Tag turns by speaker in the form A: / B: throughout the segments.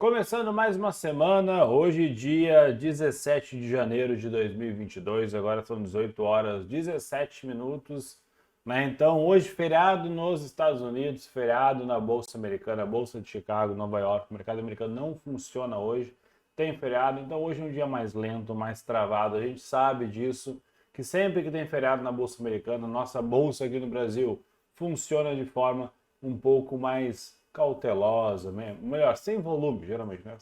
A: Começando mais uma semana, hoje dia 17 de janeiro de 2022, agora são 18 horas 17 minutos, né? Então hoje feriado nos Estados Unidos, feriado na Bolsa Americana, Bolsa de Chicago, Nova York, o mercado americano não funciona hoje, tem feriado, então hoje é um dia mais lento, mais travado, a gente sabe disso, que sempre que tem feriado na Bolsa Americana, nossa Bolsa aqui no Brasil funciona de forma um pouco mais cautelosa, melhor, sem volume, geralmente, né?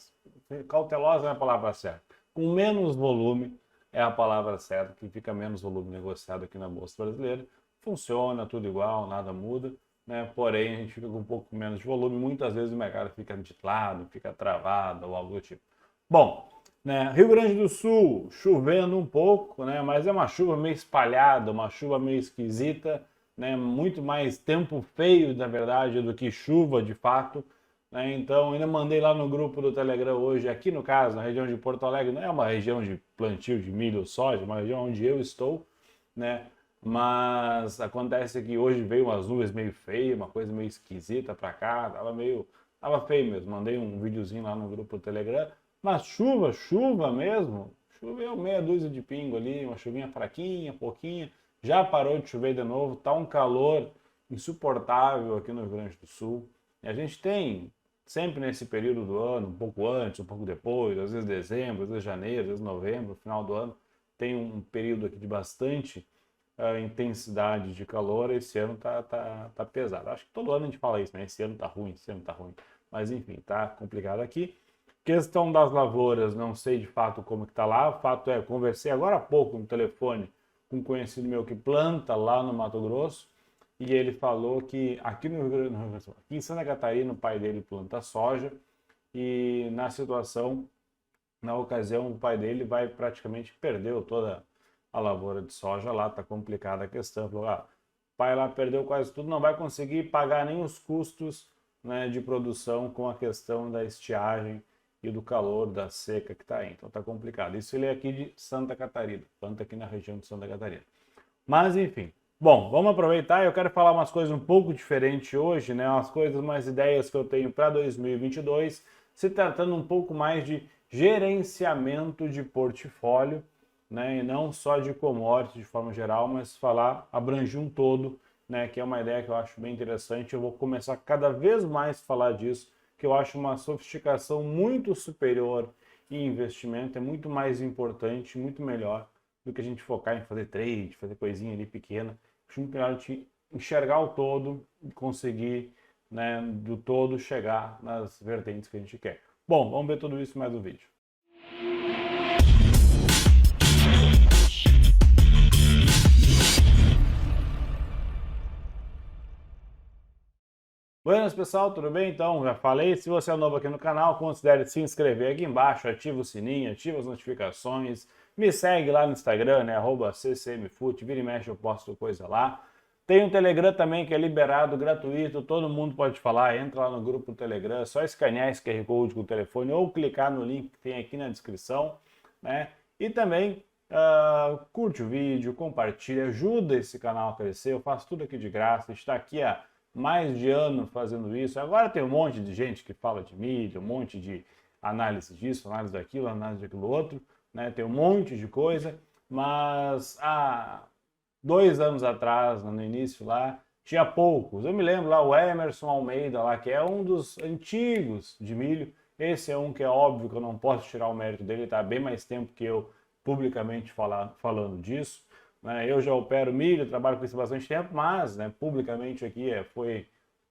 A: Cautelosa é a palavra certa. Com menos volume é a palavra certa, que fica menos volume negociado aqui na Bolsa Brasileira. Funciona tudo igual, nada muda, né? Porém, a gente fica com um pouco menos de volume. Muitas vezes o mercado fica de lado, fica travado ou algo do tipo. Bom, né? Rio Grande do Sul, chovendo um pouco, né? Mas é uma chuva meio espalhada, uma chuva meio esquisita, né, muito mais tempo feio, na verdade, do que chuva de fato, né? Então, ainda mandei lá no grupo do Telegram hoje, aqui no caso, na região de Porto Alegre, não é uma região de plantio de milho ou soja, é uma região onde eu estou, né? Mas acontece que hoje veio umas nuvens meio feias, uma coisa meio esquisita para cá, tava feio mesmo. Mandei um videozinho lá no grupo do Telegram, mas chuva mesmo, choveu meia dúzia de pingo ali, uma chuvinha fraquinha, pouquinha. Já parou de chover de novo, tá um calor insuportável aqui no Rio Grande do Sul. E a gente tem sempre nesse período do ano, um pouco antes, um pouco depois, às vezes dezembro, às vezes janeiro, às vezes novembro, final do ano, tem um período aqui de bastante intensidade de calor. Esse ano tá pesado. Acho que todo ano a gente fala isso, né? Esse ano tá ruim, esse ano tá ruim. Mas enfim, tá complicado aqui. Questão das lavouras, não sei de fato como que tá lá. O fato é, conversei agora há pouco no telefone com um conhecido meu que planta lá no Mato Grosso, e ele falou que aqui aqui em Santa Catarina o pai dele planta soja, e na ocasião, o pai dele vai praticamente perdeu toda a lavoura de soja lá, tá complicada a questão. Falou, o pai lá perdeu quase tudo, não vai conseguir pagar nem os custos, né, de produção com a questão da estiagem e do calor, da seca que está aí. Então está complicado. Isso ele é aqui de Santa Catarina, planta aqui na região de Santa Catarina. Mas enfim, bom, vamos aproveitar. Eu quero falar umas coisas um pouco diferentes hoje, né? Umas coisas, umas ideias que eu tenho para 2022, se tratando um pouco mais de gerenciamento de portfólio, né? E não só de commodities de forma geral, mas abranger um todo, né? Que é uma ideia que eu acho bem interessante. Eu vou começar cada vez mais a falar disso, que eu acho uma sofisticação muito superior em investimento, é muito mais importante, muito melhor do que a gente focar em fazer trade, fazer coisinha ali pequena. Acho muito melhor a gente enxergar o todo e conseguir, né, do todo chegar nas vertentes que a gente quer. Bom, vamos ver tudo isso mais no vídeo. Buenas pessoal, tudo bem? Então, já falei, se você é novo aqui no canal, considere se inscrever aqui embaixo, ativa o sininho, ativa as notificações, me segue lá no Instagram, né, @ccmfut, vira e mexe eu posto coisa lá. Tem um Telegram também que é liberado, gratuito, todo mundo pode falar, entra lá no grupo do Telegram, é só escanear esse QR Code com o telefone ou clicar no link que tem aqui na descrição, né? E também curte o vídeo, compartilha, ajuda esse canal a crescer, eu faço tudo aqui de graça, está aqui há mais de ano fazendo isso. Agora tem um monte de gente que fala de mídia, um monte de análise disso, análise daquilo, análise daquilo outro, né? Tem um monte de coisa, mas há 2 anos atrás, no início lá, tinha poucos. Eu me lembro lá, o Emerson Almeida lá, que é um dos antigos de milho. Esse é um que é óbvio que eu não posso tirar o mérito dele, tá bem mais tempo que eu publicamente falando disso. Eu já opero milho, trabalho com isso há bastante tempo, mas, né, publicamente aqui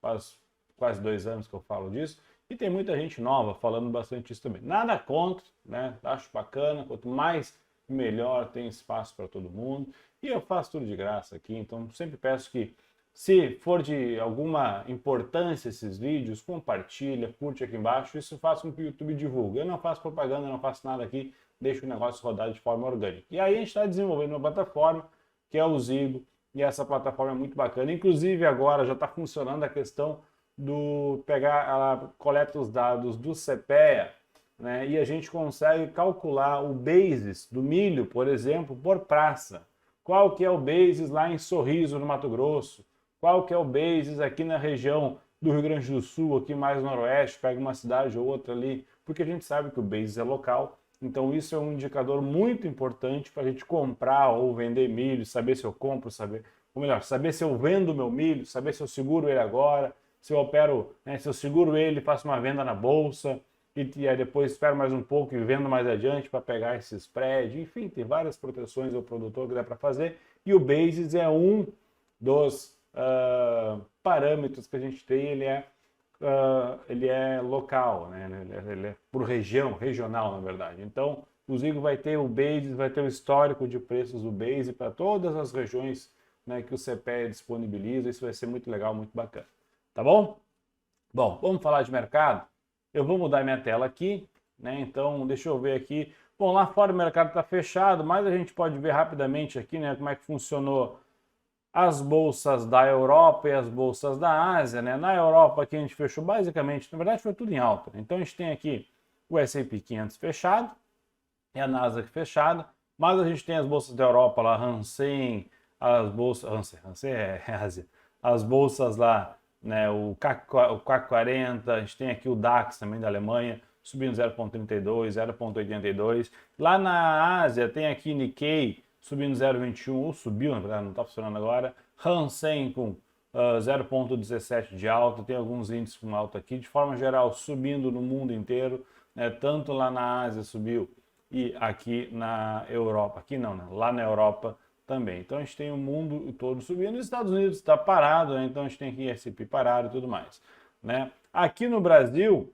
A: faz quase 2 anos que eu falo disso, e tem muita gente nova falando bastante isso também. Nada contra, né? Acho bacana, quanto mais melhor, tem espaço para todo mundo, e eu faço tudo de graça aqui, então sempre peço que, se for de alguma importância esses vídeos, compartilha, curte aqui embaixo, isso faz com que o YouTube divulgue. Eu não faço propaganda, não faço nada aqui, deixo o negócio rodar de forma orgânica. E aí a gente está desenvolvendo uma plataforma, que é o Zigo, e essa plataforma é muito bacana. Inclusive agora já está funcionando a questão do ela coleta os dados do CPEA, né, e a gente consegue calcular o basis do milho, por exemplo, por praça. Qual que é o basis lá em Sorriso, no Mato Grosso? Qual que é o basis aqui na região do Rio Grande do Sul, aqui mais noroeste, pega uma cidade ou outra ali, porque a gente sabe que o basis é local, então isso é um indicador muito importante para a gente comprar ou vender milho, saber se eu compro, ou melhor, saber se eu vendo o meu milho, saber se eu seguro ele agora, se eu opero, né, se eu seguro ele, faço uma venda na bolsa, e aí depois espero mais um pouco e vendo mais adiante para pegar esse spread. Enfim, tem várias proteções ao produtor que dá para fazer, e o basis é um dos parâmetros que a gente tem, ele é local, né? Ele é por região, regional, na verdade. Então, o Zigo vai ter o basis, vai ter o histórico de preços do basis para todas as regiões, né, que o CPE disponibiliza. Isso vai ser muito legal, muito bacana. Tá bom? Bom, vamos falar de mercado? Eu vou mudar minha tela aqui, né? Então, deixa eu ver aqui. Bom, lá fora o mercado está fechado, mas a gente pode ver rapidamente aqui, né, como é que funcionou as bolsas da Europa e as bolsas da Ásia, né? Na Europa aqui a gente fechou basicamente, na verdade foi tudo em alta. Então a gente tem aqui o S&P 500 fechado e a Nasdaq fechada, mas a gente tem as bolsas da Europa lá, Hansen, as bolsas, Hansen é Ásia, as bolsas lá, né? O CAC 40, a gente tem aqui o DAX também da Alemanha, subindo 0,32, 0,82. Lá na Ásia tem aqui Nikkei subindo 0,21, ou subiu, na verdade, não está funcionando agora. Hansen com 0,17 de alta, tem alguns índices com alta aqui. De forma geral, subindo no mundo inteiro, né? Tanto lá na Ásia subiu e aqui na Europa. Aqui não, né? Lá na Europa também. Então a gente tem o mundo todo subindo. Os Estados Unidos está parado, né? Então a gente tem aqui S&P parado e tudo mais, né? Aqui no Brasil,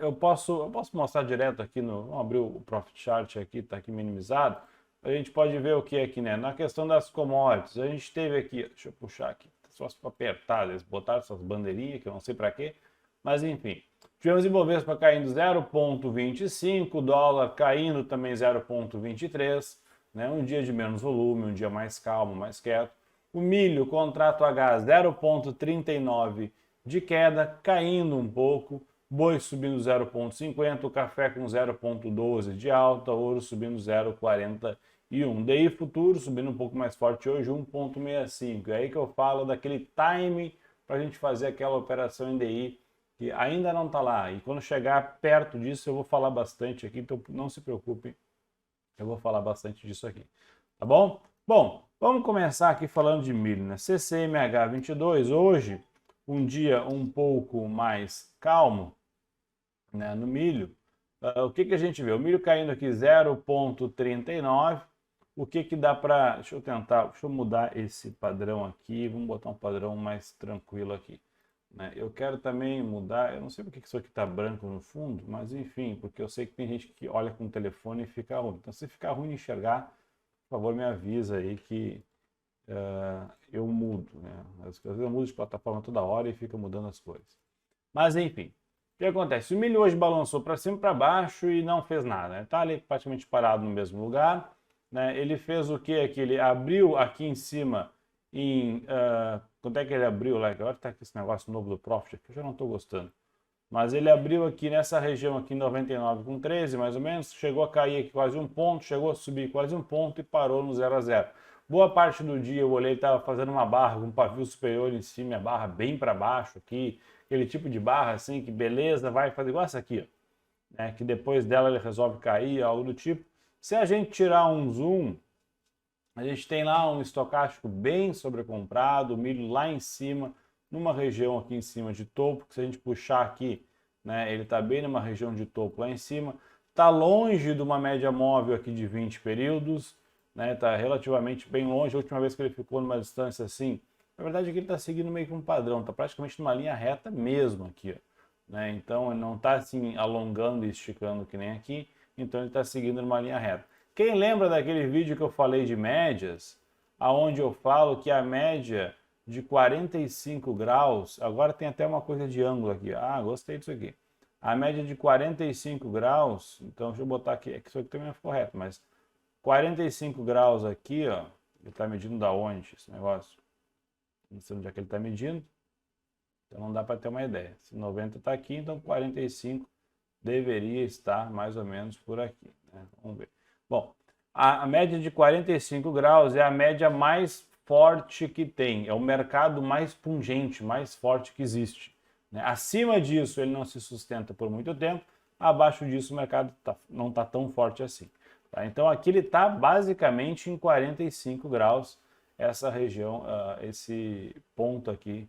A: eu posso mostrar direto aqui vamos abrir o Profit Chart aqui, está aqui minimizado. A gente pode ver o que aqui, né? Na questão das commodities, a gente teve aqui, deixa eu puxar aqui, só para apertar, eles botaram essas bandeirinhas que eu não sei para quê, mas enfim. Tivemos Ibovespa caindo 0,25, dólar caindo também 0,23, né? Um dia de menos volume, um dia mais calmo, mais quieto. O milho, contrato H, 0,39 de queda, caindo um pouco. Boi subindo 0,50, o café com 0,12 de alta, ouro subindo 0,41. DI futuro subindo um pouco mais forte hoje, 1,65. É aí que eu falo daquele timing para a gente fazer aquela operação em DI que ainda não está lá. E quando chegar perto disso eu vou falar bastante aqui, então não se preocupem, eu vou falar bastante disso aqui. Tá bom? Bom, vamos começar aqui falando de milho, né? CCMH 22, hoje um dia um pouco mais calmo, né, no milho. O que a gente vê? O milho caindo aqui 0,39. O que dá para... Deixa eu mudar esse padrão aqui. Vamos botar um padrão mais tranquilo aqui, né? Eu quero também mudar... Eu não sei porque isso aqui está branco no fundo, mas enfim, porque eu sei que tem gente que olha com o telefone e fica ruim. Então, se ficar ruim de enxergar, por favor, me avisa aí que eu mudo, né? Às vezes eu mudo de plataforma toda hora e fica mudando as cores. Mas enfim, o que acontece? O milho hoje balançou para cima e para baixo e não fez nada, né? Tá ali praticamente parado no mesmo lugar, né? Ele fez o que aqui? Ele abriu aqui em cima em... quanto é que ele abriu lá? Agora tá aqui esse negócio novo do Profit aqui, eu já não estou gostando. Mas ele abriu aqui nessa região aqui em 99,13 mais ou menos, chegou a cair aqui quase um ponto, chegou a subir quase um ponto e parou no 0 a 0. Boa parte do dia eu olhei, estava fazendo uma barra com um pavio superior em cima, a barra bem para baixo aqui, aquele tipo de barra assim, que beleza, vai fazer igual essa aqui, ó, né? Que depois dela ele resolve cair, algo do tipo. Se a gente tirar um zoom, a gente tem lá um estocástico bem sobrecomprado, o milho lá em cima, numa região aqui em cima de topo, que se a gente puxar aqui, né, ele está bem numa região de topo lá em cima, está longe de uma média móvel aqui de 20 períodos, né, está relativamente bem longe. A última vez que ele ficou numa distância assim, na verdade aqui ele está seguindo meio que um padrão, está praticamente numa linha reta mesmo aqui, ó, né? Então ele não está assim alongando e esticando que nem aqui, então ele está seguindo numa linha reta. Quem lembra daquele vídeo que eu falei de médias, aonde eu falo que a média de 45 graus, agora tem até uma coisa de ângulo aqui, gostei disso aqui. A média de 45 graus, então deixa eu botar aqui, é que isso aqui também não ficou reto, mas 45 graus aqui, ó, ele está medindo da onde esse negócio? Não sei onde é que ele está medindo, então não dá para ter uma ideia. Se 90 está aqui, então 45 deveria estar mais ou menos por aqui, né? Vamos ver. Bom, a média de 45 graus é a média mais forte que tem, é o mercado mais pungente, mais forte que existe, né? Acima disso, ele não se sustenta por muito tempo, abaixo disso, o mercado não está tão forte assim. Tá? Então, aqui ele está basicamente em 45 graus, essa região, esse ponto aqui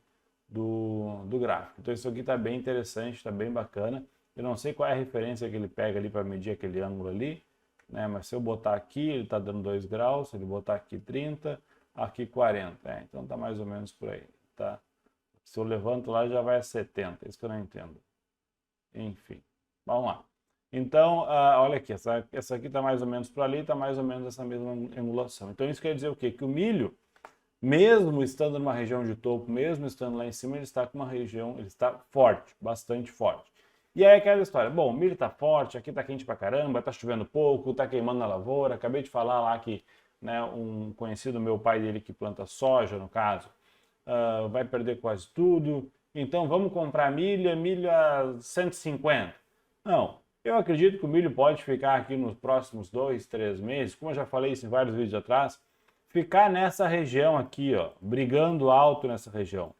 A: do gráfico. Então, isso aqui está bem interessante, está bem bacana. Eu não sei qual é a referência que ele pega ali para medir aquele ângulo ali, né? Mas se eu botar aqui, ele está dando 2 graus, se ele botar aqui 30, aqui 40. Então está mais ou menos por aí. Tá? Se eu levanto lá, já vai a 70. Isso que eu não entendo. Enfim, vamos lá. Então, olha aqui, essa aqui está mais ou menos por ali, está mais ou menos essa mesma angulação. Então, isso quer dizer o quê? Que o milho, mesmo estando numa região de topo, mesmo estando lá em cima, ele está com uma região, ele está forte, bastante forte. E aí aquela história, bom, o milho está forte, aqui está quente pra caramba, está chovendo pouco, está queimando na lavoura. Acabei de falar lá que, né, um conhecido meu, pai dele que planta soja, no caso, vai perder quase tudo. Então vamos comprar milho a 150. Não, eu acredito que o milho pode ficar aqui nos próximos 2, 3 meses, como eu já falei isso em vários vídeos atrás, ficar nessa região aqui, ó, brigando alto nessa região.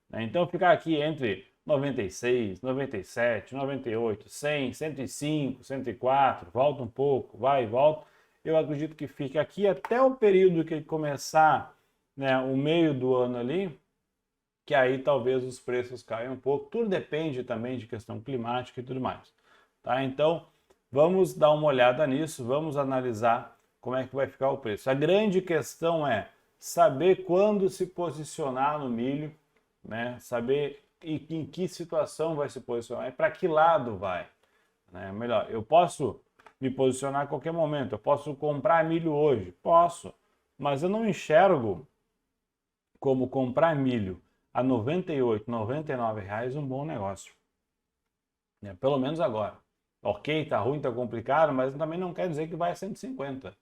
A: Né? Então ficar aqui entre 96, 97, 98, 100, 105, 104, volta um pouco, vai e volta. Eu acredito que fique aqui até o período que ele começar, né, o meio do ano ali, que aí talvez os preços caiam um pouco. Tudo depende também de questão climática e tudo mais. Tá? Então, vamos dar uma olhada nisso, vamos analisar como é que vai ficar o preço. A grande questão é saber quando se posicionar no milho, né? Saber em que situação vai se posicionar e para que lado vai. Né? Melhor, eu posso me posicionar a qualquer momento, eu posso comprar milho hoje? Posso, mas eu não enxergo como comprar milho a 98, 99 reais um bom negócio. Né? Pelo menos agora. Ok, tá ruim, tá complicado, mas também não quer dizer que vai a 150.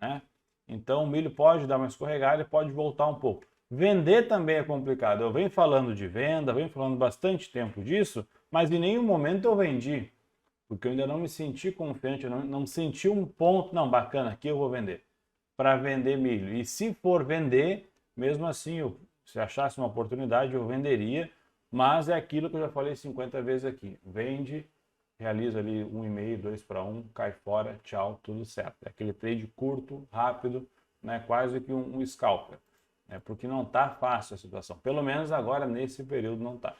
A: Né? Então o milho pode dar uma escorregada e pode voltar um pouco. Vender também é complicado. Eu venho falando de venda, venho falando bastante tempo disso, mas em nenhum momento eu vendi. Porque eu ainda não me senti confiante, eu não senti um ponto, não, bacana, aqui eu vou vender. Para vender milho. E se for vender, mesmo assim, se achasse uma oportunidade, eu venderia, mas é aquilo que eu já falei 50 vezes aqui. Vende, realiza ali 1,5, 2 para 1, cai fora, tchau, tudo certo. É aquele trade curto, rápido, né, quase que um scalper. Né, porque não está fácil a situação. Pelo menos agora, nesse período, não está.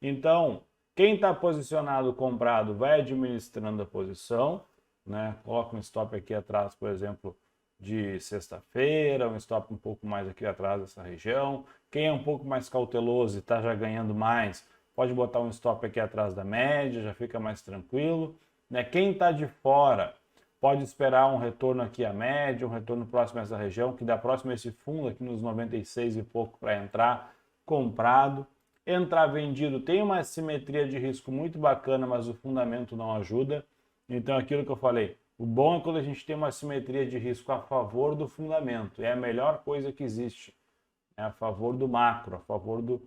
A: Então, quem está posicionado comprado vai administrando a posição, né? Coloca um stop aqui atrás, por exemplo, de sexta-feira, um stop um pouco mais aqui atrás dessa região. Quem é um pouco mais cauteloso e está já ganhando mais, pode botar um stop aqui atrás da média, já fica mais tranquilo. Né? Quem está de fora pode esperar um retorno aqui à média, um retorno próximo a essa região, que dá próximo a esse fundo aqui nos 96 e pouco para entrar comprado. Entrar vendido tem uma simetria de risco muito bacana, mas o fundamento não ajuda. Então, aquilo que eu falei, o bom é quando a gente tem uma simetria de risco a favor do fundamento. É a melhor coisa que existe. É a favor do macro, a favor do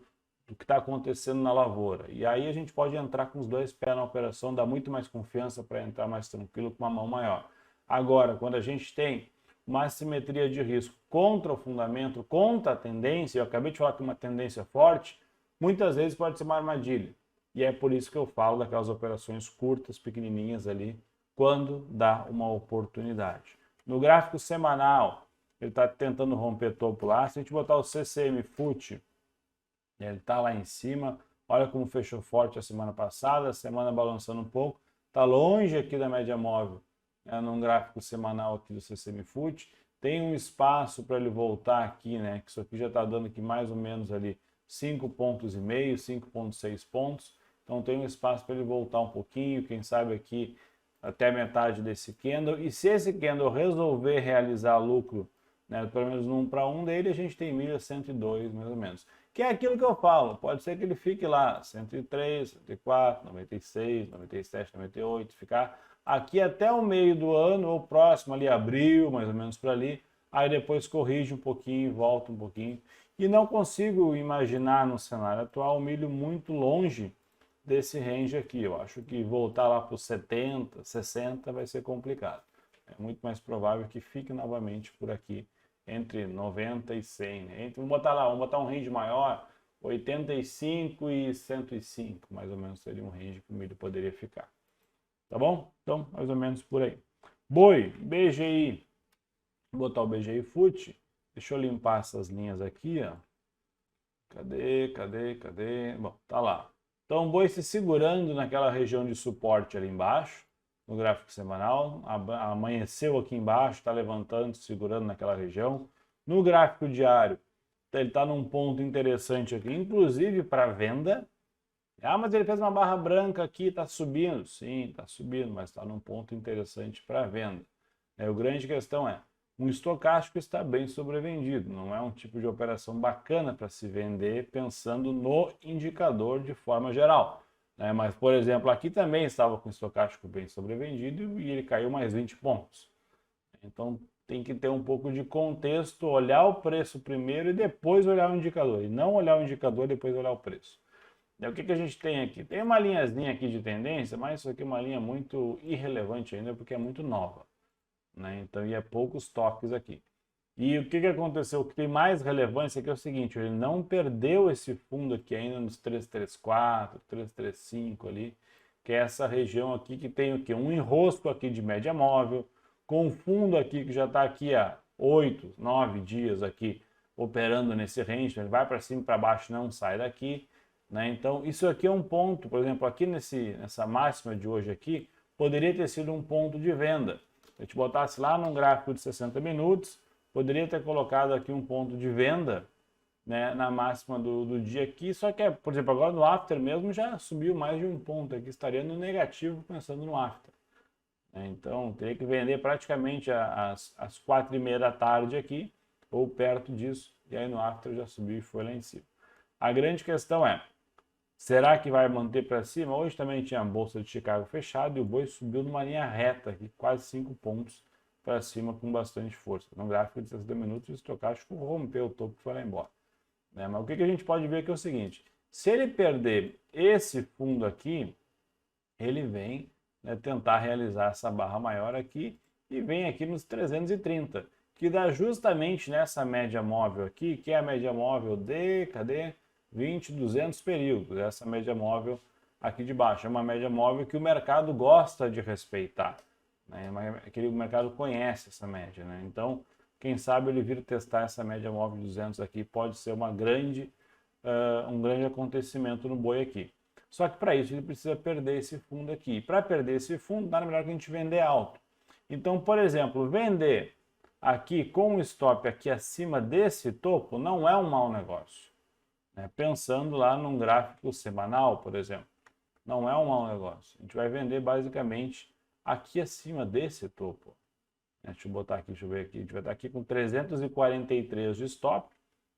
A: que está acontecendo na lavoura. E aí a gente pode entrar com os dois pés na operação, dá muito mais confiança para entrar mais tranquilo com uma mão maior. Agora, quando a gente tem uma assimetria de risco contra o fundamento, contra a tendência, eu acabei de falar que uma tendência forte, muitas vezes pode ser uma armadilha. E é por isso que eu falo daquelas operações curtas, pequenininhas ali, quando dá uma oportunidade. No gráfico semanal, ele está tentando romper topo lá. Se a gente botar o CCM FUT, ele está lá em cima. Olha como fechou forte a semana passada, a semana balançando um pouco. Está longe aqui da média móvel, num gráfico semanal aqui do CCM FUT. Tem um espaço para ele voltar aqui, né? Que isso aqui já está dando aqui mais ou menos ali 5,5 pontos, 5,6 pontos. Então tem um espaço para ele voltar um pouquinho, quem sabe aqui até metade desse candle. E se esse candle resolver realizar lucro, né, pelo menos no 1 para 1 dele, a gente tem 1.102 mais ou menos. Que é aquilo que eu falo, pode ser que ele fique lá 103, 104, 96, 97, 98, ficar aqui até o meio do ano, ou próximo ali, abril, mais ou menos para ali, aí depois corrige um pouquinho, volta um pouquinho. E não consigo imaginar no cenário atual o milho muito longe desse range aqui. Eu acho que voltar lá para os 70, 60 vai ser complicado. É muito mais provável que fique novamente por aqui entre 90 e 100. Né? Vamos botar lá, vamos botar um range maior, 85 e 105, mais ou menos seria um range que o milho poderia ficar. Tá bom? Então, mais ou menos por aí. Boi, BGI. Vou botar o BGI Fut. Deixa eu limpar essas linhas aqui, ó. Cadê? Bom, tá lá. Então, o boi se segurando naquela região de suporte ali embaixo, no gráfico semanal. Amanheceu aqui embaixo, está levantando, segurando naquela região. No gráfico diário, ele está num ponto interessante aqui, inclusive para venda. Ah, mas ele fez uma barra branca aqui, está subindo. Sim, está subindo, mas está num ponto interessante para venda. A grande questão é, um estocástico está bem sobrevendido, não é um tipo de operação bacana para se vender pensando no indicador de forma geral. Né? Mas, por exemplo, aqui também estava com o estocástico bem sobrevendido e ele caiu mais 20 pontos. Então tem que ter um pouco de contexto, olhar o preço primeiro e depois olhar o indicador. E não olhar o indicador e depois olhar o preço. O que a gente tem aqui? Tem uma linhazinha aqui de tendência, mas isso aqui é uma linha muito irrelevante ainda porque é muito nova. Né? Então ia poucos toques aqui. E o que aconteceu? O que tem mais relevância aqui é o seguinte, ele não perdeu esse fundo aqui ainda nos 334, 335 ali, que é essa região aqui que tem o quê? Um enrosco aqui de média móvel, com um fundo aqui que já está aqui há 8, 9 dias aqui operando nesse range, ele vai para cima e para baixo, não sai daqui. Né? Então isso aqui é um ponto, por exemplo, aqui nessa máxima de hoje aqui, poderia ter sido um ponto de venda. Se a gente botasse lá num gráfico de 60 minutos, poderia ter colocado aqui um ponto de venda, né, na máxima do dia aqui, só que, por exemplo, agora no after mesmo já subiu mais de um ponto aqui, estaria no negativo pensando no after. Né? Então, teria que vender praticamente às 4h30 da tarde aqui, ou perto disso, e aí no after já subiu e foi lá em cima. A grande questão é, será que vai manter para cima? Hoje também tinha a Bolsa de Chicago fechada e o boi subiu numa linha reta aqui, quase 5 pontos para cima com bastante força. No gráfico de 60 minutos, o estocástico rompeu o topo e foi lá embora. Né? Mas o que a gente pode ver aqui é o seguinte, se ele perder esse fundo aqui, ele vem, né, tentar realizar essa barra maior aqui e vem aqui nos 330, que dá justamente nessa média móvel aqui, que é a média móvel de, 20, 200 períodos, essa média móvel aqui de baixo. É uma média móvel que o mercado gosta de respeitar. Né? O mercado conhece essa média. Né? Então, quem sabe ele vir testar essa média móvel de 200 aqui pode ser um grande acontecimento no boi aqui. Só que para isso ele precisa perder esse fundo aqui. Para perder esse fundo, nada melhor que a gente vender alto. Então, por exemplo, vender aqui com um stop aqui acima desse topo não é um mau negócio. Né? Pensando lá num gráfico semanal, por exemplo, não é um mau negócio. A gente vai vender basicamente aqui acima desse topo. Deixa eu botar aqui, deixa eu ver aqui. A gente vai estar aqui com 343 de stop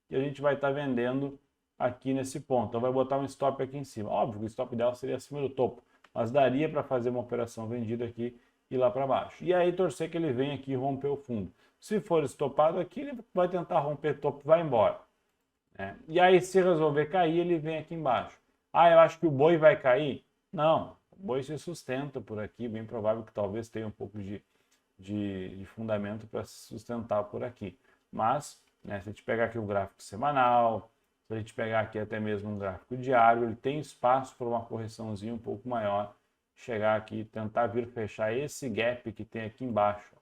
A: e a gente vai estar vendendo aqui nesse ponto. Então vai botar um stop aqui em cima. Óbvio que o stop ideal seria acima do topo, mas daria para fazer uma operação vendida aqui e lá para baixo. E aí torcer que ele venha aqui e romper o fundo. Se for estopado aqui, ele vai tentar romper topo e vai embora. E aí se resolver cair, ele vem aqui embaixo. Ah, eu acho que o boi vai cair? Não, o boi se sustenta por aqui, bem provável que talvez tenha um pouco de fundamento para se sustentar por aqui. Mas, né, se a gente pegar aqui o gráfico semanal, se a gente pegar aqui até mesmo um gráfico diário, ele tem espaço para uma correçãozinha um pouco maior, chegar aqui e tentar vir fechar esse gap que tem aqui embaixo,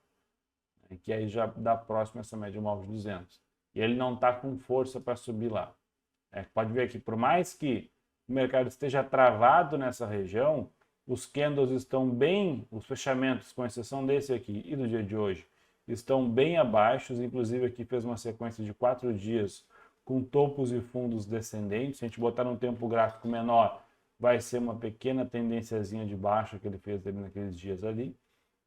A: né, que aí já dá próximo a essa média móvel de 200. E ele não está com força para subir lá. Pode ver que por mais que o mercado esteja travado nessa região, os candles estão bem, os fechamentos, com exceção desse aqui e do dia de hoje, estão bem abaixo, inclusive aqui fez uma sequência de 4 dias com topos e fundos descendentes. Se a gente botar num tempo gráfico menor, vai ser uma pequena tendênciazinha de baixa que ele fez naqueles dias ali.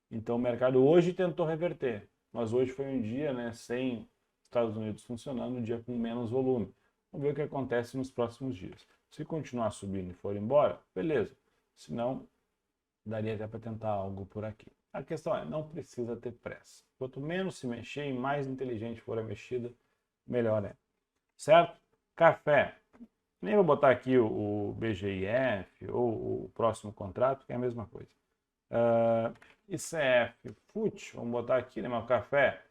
A: Então o mercado hoje tentou reverter, mas hoje foi um dia, né, sem Estados Unidos funcionando, um dia com menos volume. Vamos ver o que acontece nos próximos dias. Se continuar subindo e for embora, beleza. Se não, daria até para tentar algo por aqui. A questão é, não precisa ter pressa. Quanto menos se mexer e mais inteligente for a mexida, melhor é. Certo? Café. Nem vou botar aqui o BGIF ou o próximo contrato, que é a mesma coisa. ICF, FUT, vamos botar aqui, né, mas o café,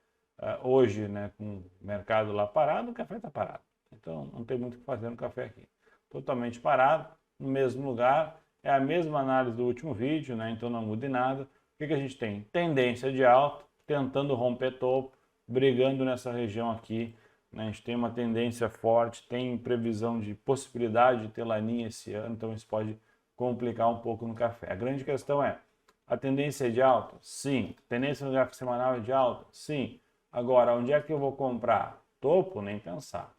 A: hoje, né, com o mercado lá parado, o café está parado. Então não tem muito o que fazer no café aqui. Totalmente parado, no mesmo lugar, é a mesma análise do último vídeo, né? Então não muda em nada. O que que a gente tem? Tendência de alta, tentando romper topo, brigando nessa região aqui, né? A gente tem uma tendência forte, tem previsão de possibilidade de ter laninha esse ano, então isso pode complicar um pouco no café. A grande questão é, a tendência é de alta? Sim. Tendência no gráfico semanal é de alta? Sim. Agora, onde é que eu vou comprar? Topo? Nem pensar.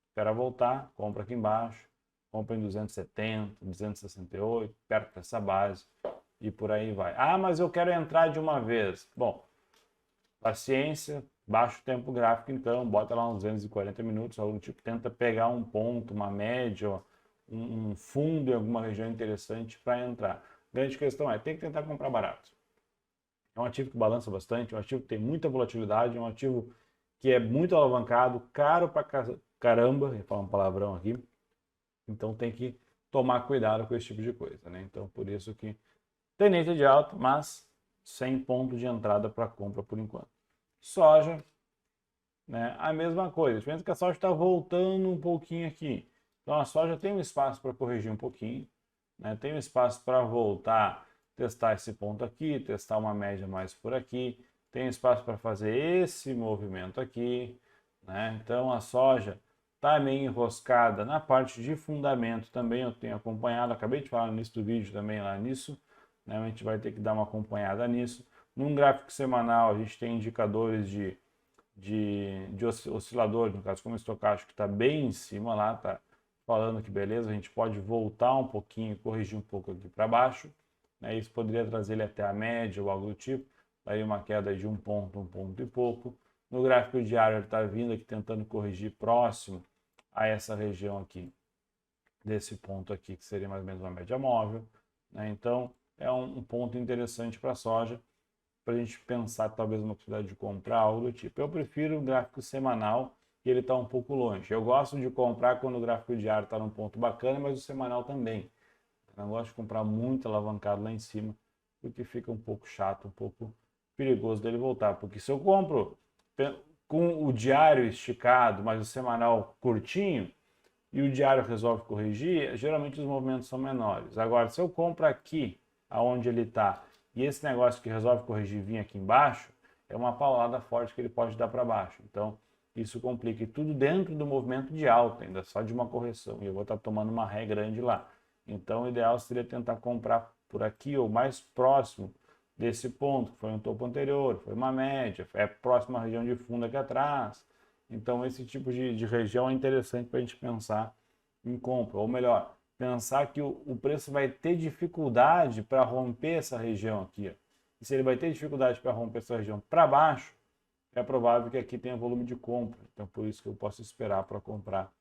A: Espera voltar, compra aqui embaixo, compra em 270, 268, perto dessa base e por aí vai. Ah, mas eu quero entrar de uma vez. Bom, paciência, baixa o tempo gráfico então, bota lá uns 240 minutos, algum tipo, tenta pegar um ponto, uma média, um fundo em alguma região interessante para entrar. A grande questão é, tem que tentar comprar barato. É um ativo que balança bastante, é um ativo que tem muita volatilidade, é um ativo que é muito alavancado, caro para caramba, ia falar um palavrão aqui, então tem que tomar cuidado com esse tipo de coisa, né? Então por isso que tendência de alta, mas sem ponto de entrada para compra por enquanto. Soja, né? A mesma coisa, a diferença é que a soja está voltando um pouquinho aqui. Então a soja tem um espaço para corrigir um pouquinho, né? Tem um espaço para voltar, testar esse ponto aqui, testar uma média mais por aqui, tem espaço para fazer esse movimento aqui, né? Então a soja está meio enroscada na parte de fundamento também, eu tenho acompanhado, acabei de falar no início do vídeo também lá nisso, né? A gente vai ter que dar uma acompanhada nisso. Num gráfico semanal a gente tem indicadores de oscilador, no caso como estocástico, que está bem em cima lá, tá falando que beleza, a gente pode voltar um pouquinho, corrigir um pouco aqui para baixo, né? Isso poderia trazer ele até a média ou algo do tipo, daí uma queda de um ponto e pouco. No gráfico diário ele está vindo aqui tentando corrigir próximo a essa região aqui, desse ponto aqui, que seria mais ou menos uma média móvel, né? Então é um ponto interessante para a soja, para a gente pensar talvez uma possibilidade de comprar algo do tipo. Eu prefiro o gráfico semanal e ele está um pouco longe. Eu gosto de comprar quando o gráfico diário está num ponto bacana, mas o semanal também. Eu não gosto de comprar muito alavancado lá em cima, porque fica um pouco chato, um pouco perigoso dele voltar. Porque se eu compro com o diário esticado, mas o semanal curtinho, e o diário resolve corrigir, geralmente os movimentos são menores. Agora, se eu compro aqui, aonde ele está, e esse negócio que resolve corrigir vir aqui embaixo, é uma paulada forte que ele pode dar para baixo. Então, isso complica. E tudo dentro do movimento de alta, ainda só de uma correção. E eu vou estar tomando uma ré grande lá. Então, o ideal seria tentar comprar por aqui ou mais próximo desse ponto, que foi um topo anterior, foi uma média, é próxima à região de fundo aqui atrás. Então, esse tipo de região é interessante para a gente pensar em compra. Ou melhor, pensar que o preço vai ter dificuldade para romper essa região aqui. Ó. E se ele vai ter dificuldade para romper essa região para baixo, é provável que aqui tenha volume de compra. Então, por isso que eu posso esperar para comprar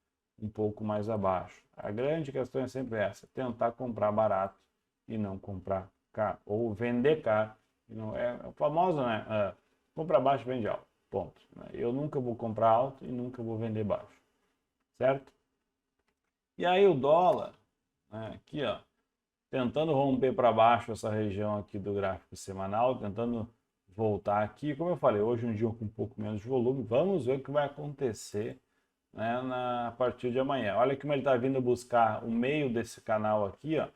A: um pouco mais abaixo. A grande questão é sempre essa: tentar comprar barato e não comprar caro. Ou vender caro. Não, é o famoso, né? Compra baixo, vende alto. Ponto. Eu nunca vou comprar alto e nunca vou vender baixo. Certo? E aí o dólar, né, aqui, ó, tentando romper para baixo essa região aqui do gráfico semanal, tentando voltar aqui. Como eu falei, hoje um dia com um pouco menos de volume. Vamos ver o que vai acontecer, né, a partir de amanhã. Olha como ele está vindo buscar o meio desse canal aqui, ó,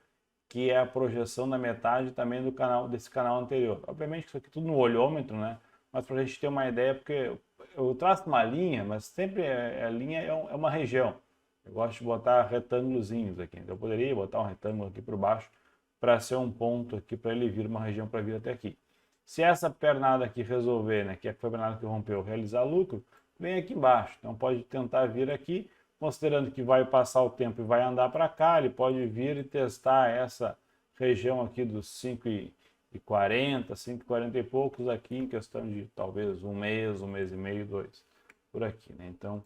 A: que é a projeção da metade também do canal desse canal anterior. Obviamente isso aqui tudo no olhômetro, né? Mas para a gente ter uma ideia, porque eu traço uma linha, mas sempre a linha é uma região. Eu gosto de botar retângulozinhos aqui. Então eu poderia botar um retângulo aqui por baixo para ser um ponto aqui para ele vir uma região para vir até aqui. Se essa pernada aqui resolver, né, que foi a pernada que rompeu, realizar lucro, vem aqui embaixo. Então pode tentar vir aqui, considerando que vai passar o tempo e vai andar para cá, ele pode vir e testar essa região aqui dos 5,40, 5,40 e poucos aqui em questão de talvez um mês e meio, dois, por aqui, né? Então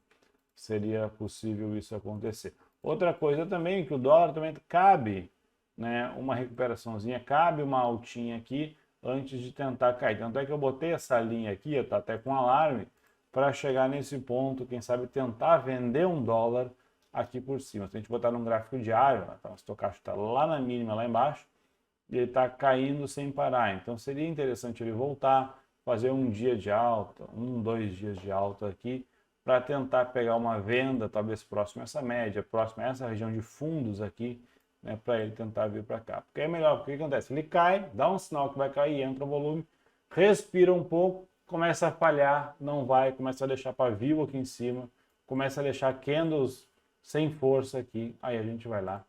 A: seria possível isso acontecer. Outra coisa também, que o dólar também cabe, né, uma recuperaçãozinha, cabe uma altinha aqui antes de tentar cair. Tanto é que eu botei essa linha aqui, está até com alarme, para chegar nesse ponto, quem sabe tentar vender um dólar aqui por cima. Se a gente botar num gráfico diário, tá, o estocástico está lá na mínima, lá embaixo, e ele está caindo sem parar. Então seria interessante ele voltar, fazer um dia de alta, 2 dias de alta aqui, para tentar pegar uma venda, talvez próximo a essa média, próximo a essa região de fundos aqui, né, para ele tentar vir para cá. Porque é melhor, porque o que acontece? Ele cai, dá um sinal que vai cair, entra o volume, respira um pouco, começa a falhar, não vai, começa a deixar pavio aqui em cima, começa a deixar candles sem força aqui, aí a gente vai lá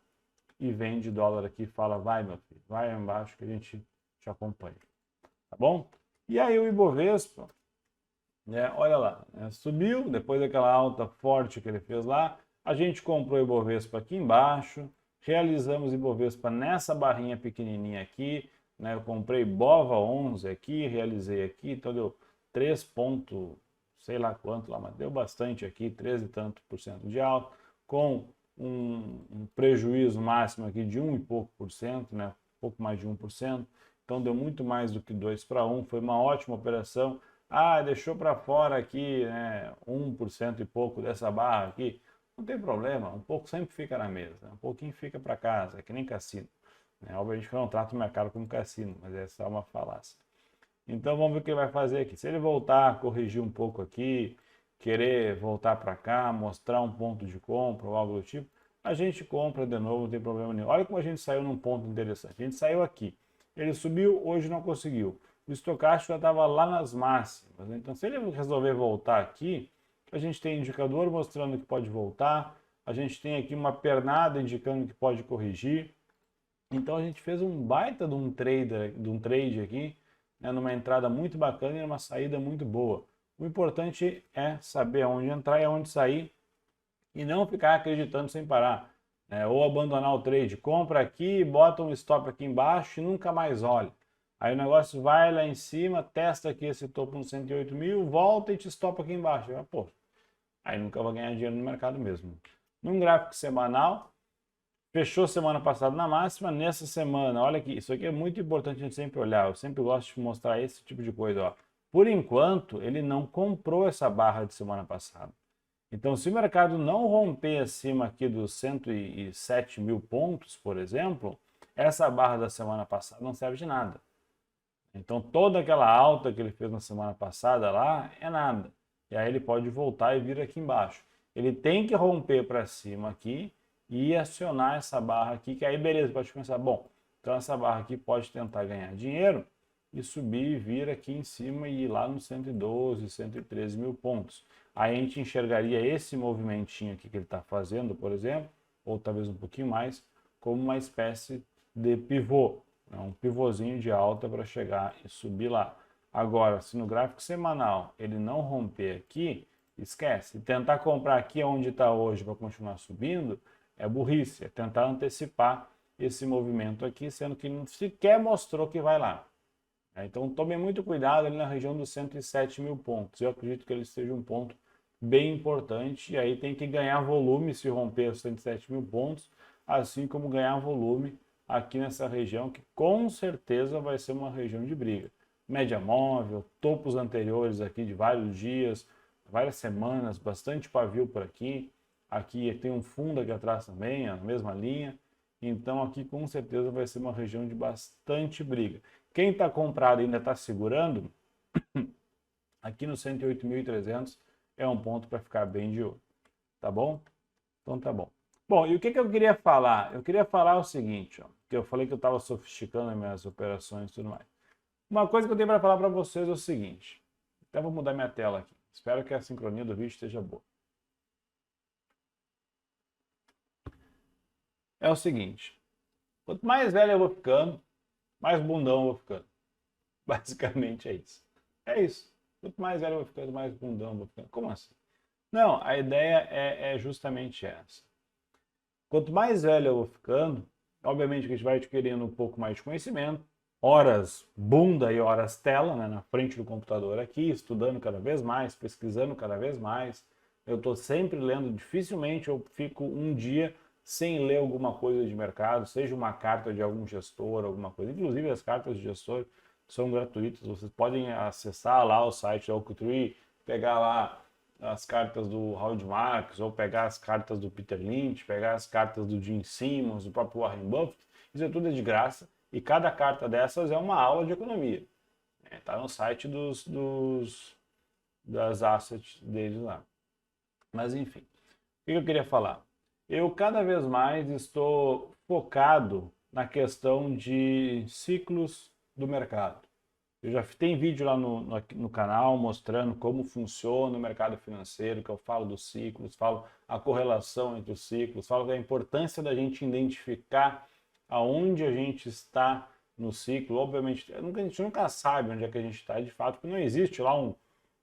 A: e vende dólar aqui, fala, vai meu filho, vai embaixo que a gente te acompanha, tá bom? E aí o Ibovespa, né, olha lá, né, subiu, depois daquela alta forte que ele fez lá, a gente comprou o Ibovespa aqui embaixo, realizamos o Ibovespa nessa barrinha pequenininha aqui, né, eu comprei BOVA 11 aqui, realizei aqui, então deu 3 ponto, sei lá quanto lá, mas deu bastante aqui, 13 e tanto por cento de alta, com um prejuízo máximo aqui de 1 e pouco por cento, né, pouco mais de 1%, então deu muito mais do que 2 para 1, foi uma ótima operação. Ah, deixou para fora aqui, né, 1% e pouco dessa barra aqui, não tem problema, um pouco sempre fica na mesa, um pouquinho fica para casa, é que nem cassino. Né? Obviamente que eu não trato o mercado como cassino, mas essa é uma falácia. Então vamos ver o que ele vai fazer aqui. Se ele voltar, corrigir um pouco aqui, querer voltar para cá, mostrar um ponto de compra ou algo do tipo, a gente compra de novo, não tem problema nenhum. Olha como a gente saiu num ponto interessante. A gente saiu aqui. Ele subiu, hoje não conseguiu. O estocástico já estava lá nas máximas. Né? Então, se ele resolver voltar aqui, a gente tem indicador mostrando que pode voltar. A gente tem aqui uma pernada indicando que pode corrigir. Então, a gente fez um baita de um trade aqui, né, numa entrada muito bacana e numa saída muito boa. O importante é saber aonde entrar e aonde sair e não ficar acreditando sem parar, né? Ou abandonar o trade. Compra aqui, bota um stop aqui embaixo e nunca mais olha. Aí o negócio vai lá em cima, testa aqui esse topo no 108 mil, volta e te stopa aqui embaixo. Pô, aí nunca vai ganhar dinheiro no mercado mesmo. Num gráfico semanal, fechou semana passada na máxima, nessa semana, olha aqui, isso aqui é muito importante a gente sempre olhar, eu sempre gosto de mostrar esse tipo de coisa, ó. Por enquanto, ele não comprou essa barra de semana passada. Então, se o mercado não romper acima aqui dos 107 mil pontos, por exemplo, essa barra da semana passada não serve de nada. Então, toda aquela alta que ele fez na semana passada lá é nada. E aí ele pode voltar e vir aqui embaixo. Ele tem que romper para cima aqui e acionar essa barra aqui, que aí beleza, pode pensar, bom, então essa barra aqui pode tentar ganhar dinheiro e subir e vir aqui em cima e ir lá nos 112, 113 mil pontos. Aí a gente enxergaria esse movimentinho aqui que ele está fazendo, por exemplo, ou talvez um pouquinho mais, como uma espécie de pivô, né? Um pivôzinho de alta para chegar e subir lá. Agora, se no gráfico semanal ele não romper aqui, esquece. Tentar comprar aqui onde está hoje para continuar subindo é burrice, é tentar antecipar esse movimento aqui, sendo que sequer mostrou que vai lá. Então tome muito cuidado ali na região dos 107 mil pontos. Eu acredito que ele seja um ponto bem importante e aí tem que ganhar volume se romper os 107 mil pontos, assim como ganhar volume aqui nessa região que com certeza vai ser uma região de briga. Média móvel, topos anteriores aqui de vários dias, várias semanas, bastante pavio por aqui. Aqui tem um fundo aqui atrás também, a mesma linha. Então aqui com certeza vai ser uma região de bastante briga. Quem está comprado e ainda está segurando, aqui no 108.300 é um ponto para ficar bem de olho. Tá bom? Então tá bom. Bom, e o que eu queria falar? Eu queria falar o seguinte, ó, que eu falei que eu estava sofisticando as minhas operações e tudo mais. Uma coisa que eu tenho para falar para vocês é o seguinte. Até vou mudar minha tela aqui. Espero que a sincronia do vídeo esteja boa. É o seguinte. Quanto mais velho eu vou ficando, mais bundão eu vou ficando. Basicamente é isso. É isso. Quanto mais velho eu vou ficando, mais bundão eu vou ficando. Como assim? Não, a ideia é justamente essa. Quanto mais velho eu vou ficando, obviamente que a gente vai adquirindo um pouco mais de conhecimento, horas bunda e horas tela, né, na frente do computador aqui, estudando cada vez mais, pesquisando cada vez mais. Eu estou sempre lendo, dificilmente eu fico um dia sem ler alguma coisa de mercado, seja uma carta de algum gestor, alguma coisa. Inclusive as cartas de gestor são gratuitas, vocês podem acessar lá o site da Oaktree, pegar lá as cartas do Howard Marks, ou pegar as cartas do Peter Lynch, pegar as cartas do Gene Simmons, do próprio Warren Buffett, isso é tudo de graça, e cada carta dessas é uma aula de economia. Está no site das assets deles lá. Mas enfim, o que eu queria falar? Eu cada vez mais estou focado na questão de ciclos do mercado. Eu já tem vídeo lá no canal mostrando como funciona o mercado financeiro, que eu falo dos ciclos, falo a correlação entre os ciclos, falo da importância da gente identificar aonde a gente está no ciclo. Obviamente, a gente nunca sabe onde é que a gente está de fato, porque não existe lá um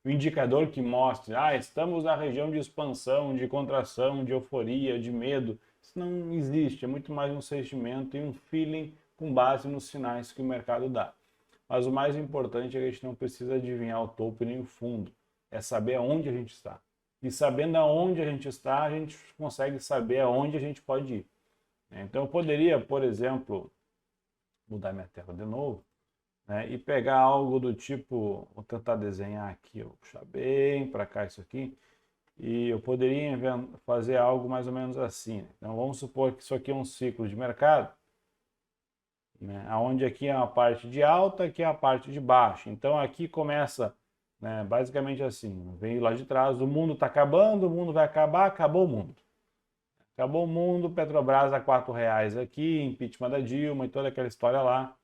A: indicador que mostre, estamos na região de expansão, de contração, de euforia, de medo. Isso não existe, é muito mais um sentimento e um feeling com base nos sinais que o mercado dá. Mas o mais importante é que a gente não precisa adivinhar o topo e nem o fundo. É saber aonde a gente está. E sabendo aonde a gente está, a gente consegue saber aonde a gente pode ir. Então eu poderia, por exemplo, mudar minha tela de novo, né, e pegar algo do tipo, vou tentar desenhar aqui, vou puxar bem para cá isso aqui, e eu poderia fazer algo mais ou menos assim. Então vamos supor que isso aqui é um ciclo de mercado, né, onde aqui é a parte de alta, aqui é a parte de baixa. Então aqui começa, né, basicamente assim, vem lá de trás, o mundo está acabando, o mundo vai acabar, acabou o mundo. Acabou o mundo, Petrobras a R$ 4 aqui, impeachment da Dilma e toda aquela história lá.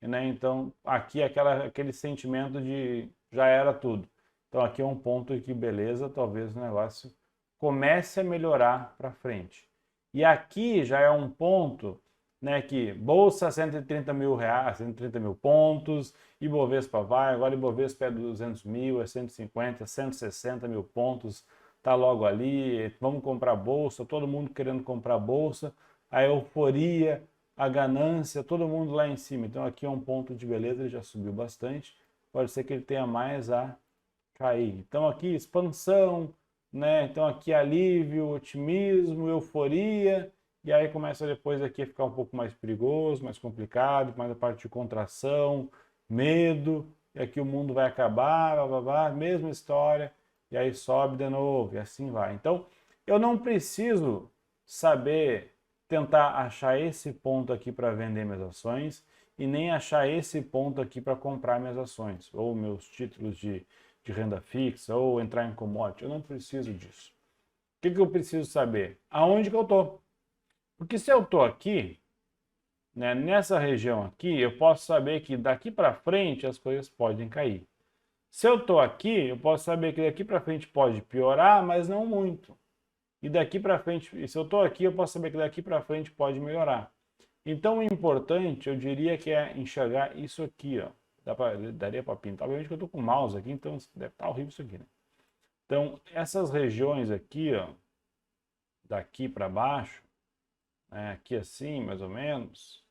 A: Né? Então aqui aquele sentimento de já era tudo. Então aqui é um ponto que beleza, talvez o negócio comece a melhorar para frente. E aqui já é um ponto, né, que bolsa 130 mil reais, 130 mil pontos, Ibovespa vai, agora Ibovespa é 200 mil, é 150, 160 mil pontos, tá logo ali, vamos comprar bolsa, todo mundo querendo comprar bolsa, a euforia, a ganância, todo mundo lá em cima. Então aqui é um ponto de beleza, ele já subiu bastante, pode ser que ele tenha mais a cair. Então aqui expansão, né? Então aqui alívio, otimismo, euforia, e aí começa depois aqui a ficar um pouco mais perigoso, mais complicado, mais a parte de contração, medo, e aqui o mundo vai acabar, blá, blá, blá, mesma história, e aí sobe de novo, e assim vai. Então eu não preciso saber tentar achar esse ponto aqui para vender minhas ações e nem achar esse ponto aqui para comprar minhas ações ou meus títulos de renda fixa ou entrar em commodity. Eu não preciso disso. O que eu preciso saber? Aonde que eu estou? Porque se eu estou aqui, né, nessa região aqui, eu posso saber que daqui para frente as coisas podem cair. Se eu estou aqui, eu posso saber que daqui para frente pode piorar, mas não muito. E daqui para frente, e se eu estou aqui, eu posso saber que daqui para frente pode melhorar. Então, o importante, eu diria que é enxergar isso aqui, ó. Daria para pintar. Obviamente que eu estou com o mouse aqui, então deve estar horrível isso aqui, né? Então, essas regiões aqui, ó, daqui para baixo, né, aqui assim, mais ou menos,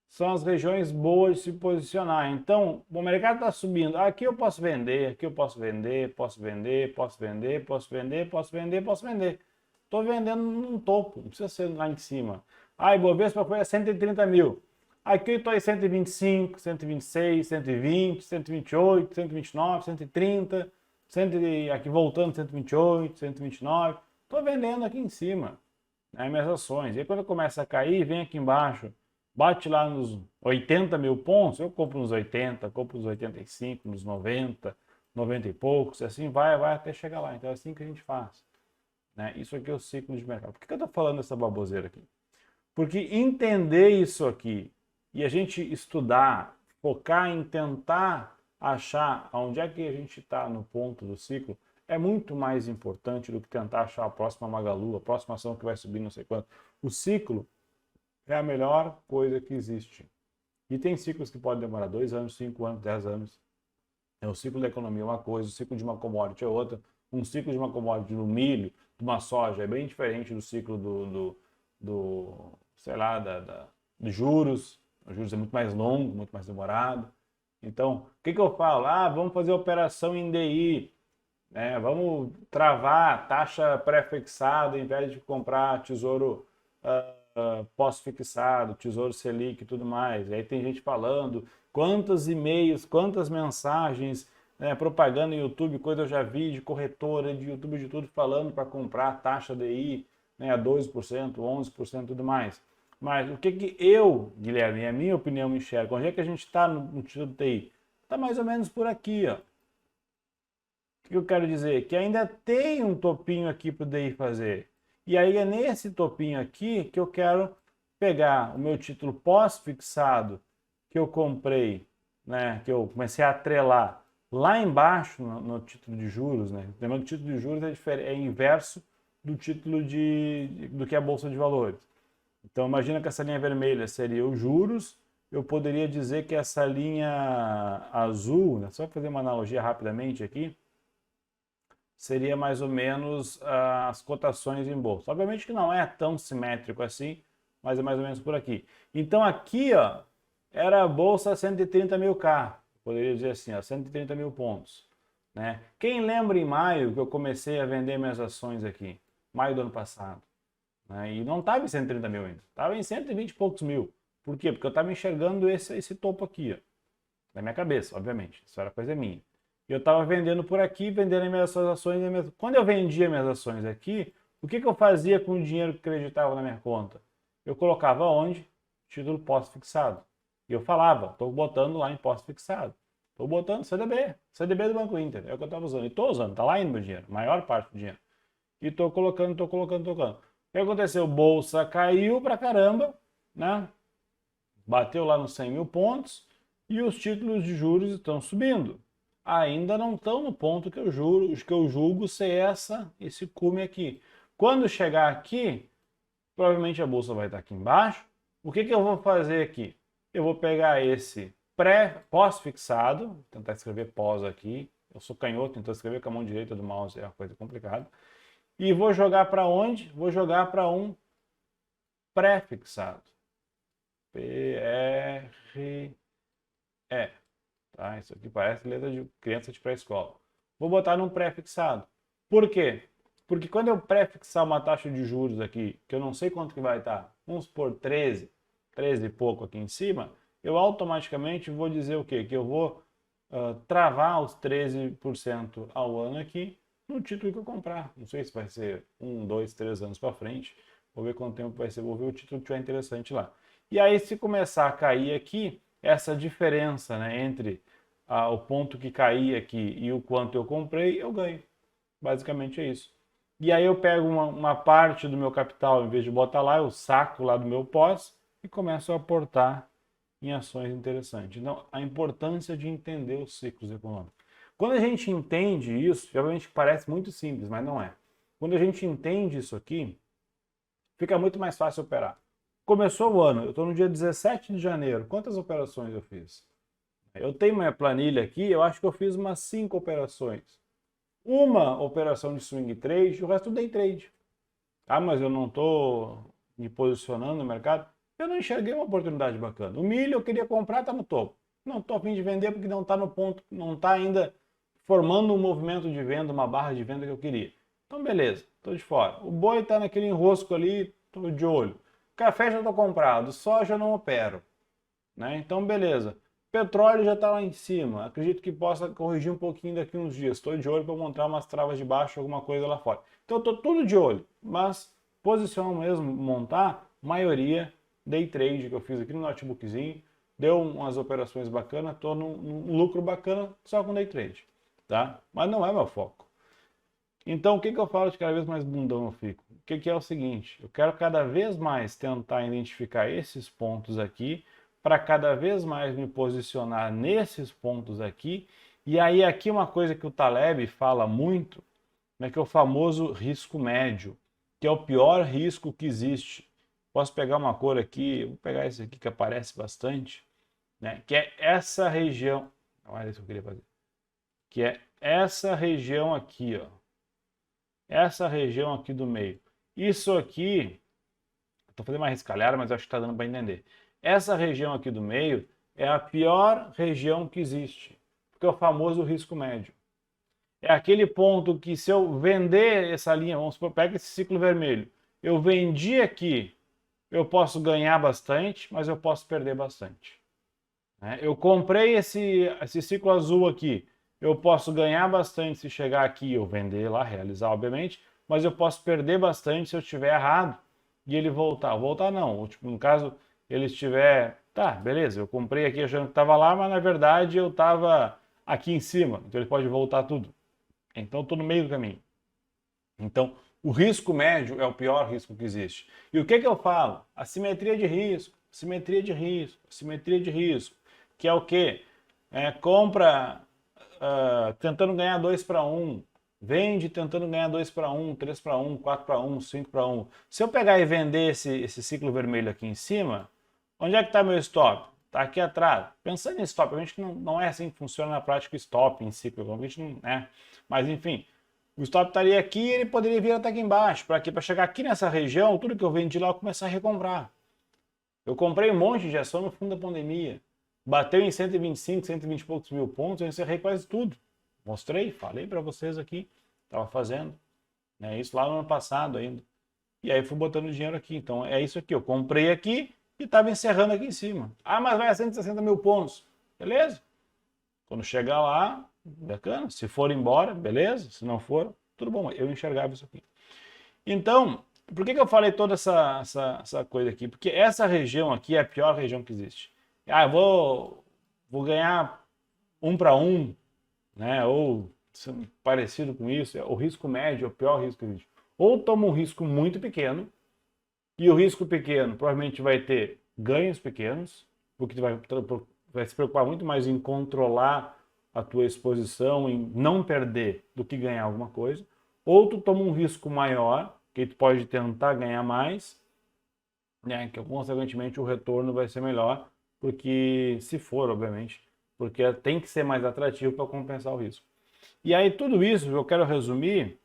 A: são as regiões boas de se posicionar. Então, o mercado está subindo. Aqui eu posso vender, aqui eu posso vender, posso vender, posso vender, posso vender, posso vender, posso vender. Estou vendendo num topo, não precisa ser lá em cima. Ibovespa foi a 130 mil. Aqui eu estou em 125, 126, 120, 128, 129, 130, aqui voltando 128, 129. Estou vendendo aqui em cima, né, minhas ações. E aí, quando começa a cair, vem aqui embaixo, bate lá nos 80 mil pontos, eu compro nos 80, compro nos 85, nos 90, 90 e poucos, e assim vai até chegar lá. Então é assim que a gente faz. Né? Isso aqui é o ciclo de mercado. Por que eu estou falando essa baboseira aqui? Porque entender isso aqui e a gente estudar, focar em tentar achar onde é que a gente está no ponto do ciclo, é muito mais importante do que tentar achar a próxima Magalu, a próxima ação que vai subir não sei quanto. O ciclo é a melhor coisa que existe. E tem ciclos que podem demorar 2 anos, 5 anos, 10 anos. O ciclo da economia é uma coisa, o ciclo de uma commodity é outra. Um ciclo de uma commodity no milho, de uma soja, é bem diferente do ciclo sei lá, de juros. Os juros é muito mais longo, muito mais demorado. Então, o que eu falo? Vamos fazer operação em DI, né? Vamos travar taxa pré-fixada em vez de comprar tesouro pós-fixado, tesouro Selic e tudo mais. E aí tem gente falando quantos e-mails, quantas mensagens, né, propaganda no YouTube, coisa eu já vi de corretora, de YouTube, de tudo falando para comprar taxa DI, né, a 12%, 11% e tudo mais. Mas o que eu, Guilherme, a minha opinião, me enxergo? Onde é que a gente está no título TI? Está mais ou menos por aqui, ó. que eu quero dizer? Que ainda tem um topinho aqui para o DI fazer. E aí é nesse topinho aqui que eu quero pegar o meu título pós-fixado que eu comprei, né, que eu comecei a atrelar lá embaixo no título de juros, né? Lembrando que o título de juros é inverso do título do que é a Bolsa de Valores. Então imagina que essa linha vermelha seria os juros, eu poderia dizer que essa linha azul, né, só fazer uma analogia rapidamente aqui, seria mais ou menos as cotações em bolsa. Obviamente que não é tão simétrico assim, mas é mais ou menos por aqui. Então aqui, ó, era a bolsa 130 mil K, poderia dizer assim, ó, 130 mil pontos. Né? Quem lembra em maio que eu comecei a vender minhas ações aqui? Maio do ano passado. Né? E não estava em 130 mil ainda, estava em 120 e poucos mil. Por quê? Porque eu estava enxergando esse topo aqui, ó, na minha cabeça, obviamente, isso era coisa minha. Eu estava vendendo por aqui, vendendo minhas ações. Quando eu vendia minhas ações aqui, o que eu fazia com o dinheiro que acreditava na minha conta? Eu colocava onde? Título pós-fixado. E eu falava, estou botando lá em pós-fixado. Estou botando CDB do Banco Inter, é o que eu estava usando. E estou usando, está lá indo meu dinheiro, maior parte do dinheiro. E estou colocando. O que aconteceu? Bolsa caiu pra caramba, né? Bateu lá nos 100 mil pontos e os títulos de juros estão subindo. Ainda não estão no ponto que eu julgo ser esse cume aqui. Quando chegar aqui, provavelmente a bolsa vai estar aqui embaixo. O que eu vou fazer aqui? Eu vou pegar esse pós-fixado, vou tentar escrever pós aqui. Eu sou canhoto, então escrever com a mão direita do mouse é uma coisa complicada. E vou jogar para onde? Vou jogar para um pré-fixado. P-R-E. Tá? Isso aqui parece letra de criança de pré-escola. Vou botar num pré-fixado. Por quê? Porque quando eu pré-fixar uma taxa de juros aqui, que eu não sei quanto que vai estar, vamos por 13 e pouco aqui em cima, eu automaticamente vou dizer o quê? Que eu vou travar os 13% ao ano aqui no título que eu comprar. Não sei se vai ser 1, 2, 3 anos para frente. Vou ver quanto tempo vai ser, vou ver o título que tiver interessante lá. E aí, se começar a cair aqui, essa diferença, né, entre o ponto que cair aqui e o quanto eu comprei, eu ganho. Basicamente é isso. E aí eu pego uma parte do meu capital, em vez de botar lá, eu saco lá do meu pós e começo a aportar em ações interessantes. Então, a importância de entender os ciclos econômicos. Quando a gente entende isso, obviamente parece muito simples, mas não é. Quando a gente entende isso aqui, fica muito mais fácil operar. Começou o ano, eu estou no dia 17 de janeiro. Quantas operações eu fiz? Eu tenho minha planilha aqui, eu acho que eu fiz umas 5 operações. Uma operação de swing trade, o resto day trade. Ah, mas eu não estou me posicionando no mercado. Eu não enxerguei uma oportunidade bacana. O milho eu queria comprar, está no topo. Não estou a fim de vender porque não está no ponto, não está ainda formando um movimento de venda, uma barra de venda que eu queria. Então, beleza, estou de fora. O boi está naquele enrosco ali, estou de olho. Café já estou comprado, soja não opero. Né? Então, beleza. Petróleo já está lá em cima. Acredito que possa corrigir um pouquinho daqui uns dias. Estou de olho para montar umas travas de baixo, alguma coisa lá fora. Então, estou tudo de olho. Mas, posição mesmo, montar, maioria, day trade que eu fiz aqui no notebookzinho. Deu umas operações bacanas, estou num lucro bacana só com day trade. Tá? Mas não é meu foco. Então, o que eu falo de cada vez mais bundão eu fico? O que é o seguinte, eu quero cada vez mais tentar identificar esses pontos aqui, para cada vez mais me posicionar nesses pontos aqui, e aí aqui uma coisa que o Taleb fala muito, né, que é o famoso risco médio, que é o pior risco que existe. Posso pegar uma cor aqui, vou pegar esse aqui que aparece bastante, né, que é essa região, olha isso que eu queria fazer, que é essa região aqui, ó. Essa região aqui do meio. Isso aqui, estou fazendo uma riscalhada, mas acho que está dando para entender. Essa região aqui do meio é a pior região que existe, porque é o famoso risco médio. É aquele ponto que se eu vender essa linha, vamos supor, pega esse ciclo vermelho, eu vendi aqui, eu posso ganhar bastante, mas eu posso perder bastante. Eu comprei esse ciclo azul aqui, eu posso ganhar bastante se chegar aqui e eu vender lá, realizar obviamente, mas eu posso perder bastante se eu estiver errado e ele voltar. Voltar não, tipo, no caso ele estiver, tá, beleza, eu comprei aqui achando que estava lá, mas na verdade eu estava aqui em cima, então ele pode voltar tudo. Então, estou no meio do caminho. Então, o risco médio é o pior risco que existe. E o que eu falo? Assimetria de risco, assimetria de risco, assimetria de risco. Que é o quê? Compra tentando ganhar 2 para 1, vende tentando ganhar 2 para 1, 3 para 1, 4 para 1, 5 para 1. Se eu pegar e vender esse ciclo vermelho aqui em cima, onde é que está meu stop? Está aqui atrás. Pensando em stop, a gente não é assim que funciona na prática o stop em ciclo, a gente não é. Mas enfim, o stop estaria aqui e ele poderia vir até aqui embaixo. Para quê? Para chegar aqui nessa região, tudo que eu vendi lá eu começar a recomprar. Eu comprei um monte de ação no fundo da pandemia. Bateu em 125, 120 e poucos mil pontos, eu encerrei quase tudo. Mostrei, falei para vocês aqui. Estava fazendo. Isso lá no ano passado ainda. E aí fui botando dinheiro aqui. Então é isso aqui. Eu comprei aqui e estava encerrando aqui em cima. Ah, mas vai a 160 mil pontos. Beleza. Quando chegar lá, bacana. Se for embora, beleza. Se não for, tudo bom. Eu enxergava isso aqui. Então, por que eu falei toda essa coisa aqui? Porque essa região aqui é a pior região que existe. Ah, eu vou ganhar 1 para 1, né? Ou parecido com isso. O risco médio é o pior risco que existe. Ou toma um risco muito pequeno, e o risco pequeno provavelmente vai ter ganhos pequenos, porque tu vai se preocupar muito mais em controlar a tua exposição, em não perder do que ganhar alguma coisa. Ou tu toma um risco maior, que tu pode tentar ganhar mais, né, que consequentemente o retorno vai ser melhor, porque se for, obviamente, porque tem que ser mais atrativo para compensar o risco. E aí tudo isso eu quero resumir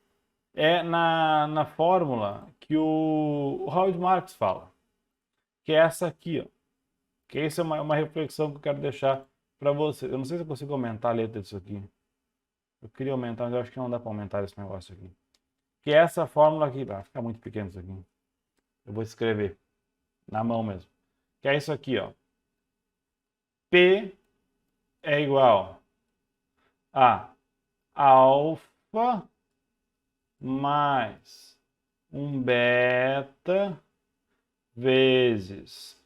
A: na fórmula que o Howard Marks fala, que é essa aqui, ó. Que essa é uma reflexão que eu quero deixar para você. Eu não sei se eu consigo aumentar a letra disso aqui. Eu queria aumentar, mas eu acho que não dá para aumentar esse negócio aqui. Que é essa fórmula aqui, vai ficar muito pequeno isso aqui. Eu vou escrever na mão mesmo. Que é isso aqui, ó. P é igual a alfa mais um beta vezes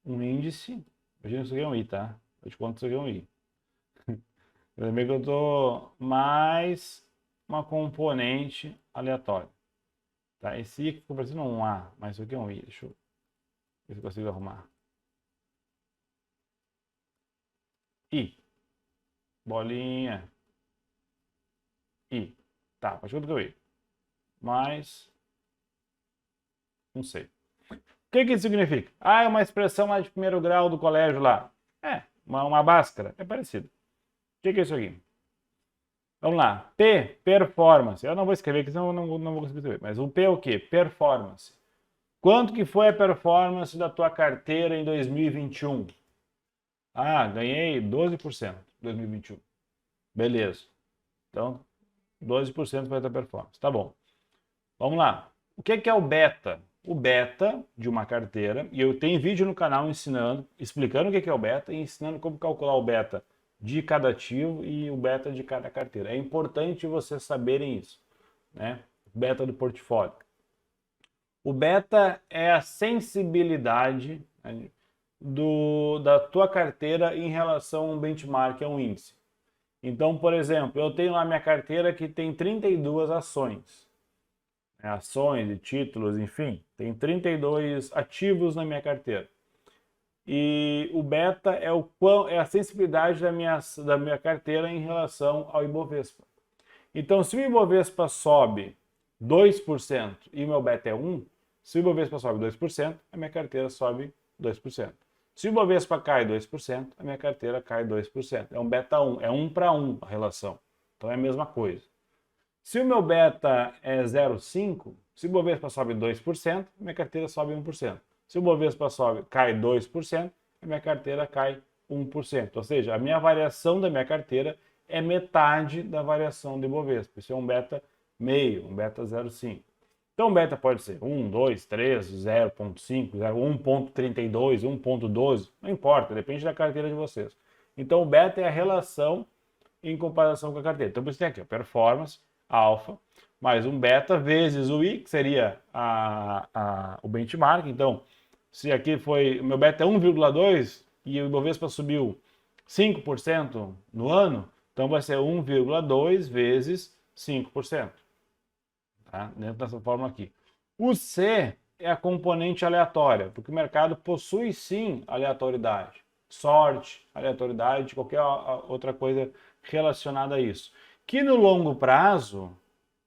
A: um índice. Imagina isso aqui é um I, tá? Eu te conto isso aqui é um I. Eu lembrei que eu tô mais uma componente aleatória. Tá? Esse I aqui ficou parecendo um A, mas isso aqui é um I. Deixa eu ver se eu consigo arrumar. I. Bolinha. I. Tá, pode que eu I. Mais. Não sei. O que isso significa? Ah, é uma expressão lá de primeiro grau do colégio lá. Uma Bhaskara. É parecido. O que é isso aqui? Vamos lá. P, performance. Eu não vou escrever aqui, senão eu não vou conseguir escrever. Mas o P é o quê? Performance. Quanto que foi a performance da tua carteira em 2021? Ah, ganhei 12% em 2021. Beleza. Então, 12% foi a tua performance. Tá bom. Vamos lá. O que é o beta? O beta de uma carteira, e eu tenho vídeo no canal explicando o que é o beta e ensinando como calcular o beta de cada ativo e o beta de cada carteira. É importante vocês saberem isso, né? Beta do portfólio. O beta é a sensibilidade, né, da tua carteira em relação a um benchmark, a um índice. Então, por exemplo, eu tenho lá minha carteira que tem 32 ações. Ações e títulos, enfim, tem 32 ativos na minha carteira. E o beta é a sensibilidade da minha carteira em relação ao Ibovespa. Então, se o Ibovespa sobe 2% e o meu beta é 1, se o Ibovespa sobe 2%, a minha carteira sobe 2%. Se o Ibovespa cai 2%, a minha carteira cai 2%. É um beta 1, é 1 para 1 a relação. Então é a mesma coisa. Se o meu beta é 0,5, se o Bovespa sobe 2%, minha carteira sobe 1%. Se o Bovespa cai 2%, a minha carteira cai 1%. Ou seja, a minha variação da minha carteira é metade da variação do Bovespa. Isso é um beta meio, um beta 0,5. Então o beta pode ser 1, 2, 3, 0,5, 1,32, 1,12, não importa, depende da carteira de vocês. Então o beta é a relação em comparação com a carteira. Então, por isso tem aqui, a performance, alfa, mais um beta vezes o I, que seria o benchmark. Então, se aqui o meu beta é 1,2 e o Ibovespa subiu 5% no ano, Então vai ser 1,2 vezes 5%. Tá? Dentro dessa forma aqui. O C é a componente aleatória, porque o mercado possui sim aleatoriedade. Sorte, aleatoriedade, qualquer outra coisa relacionada a isso. Que no longo prazo,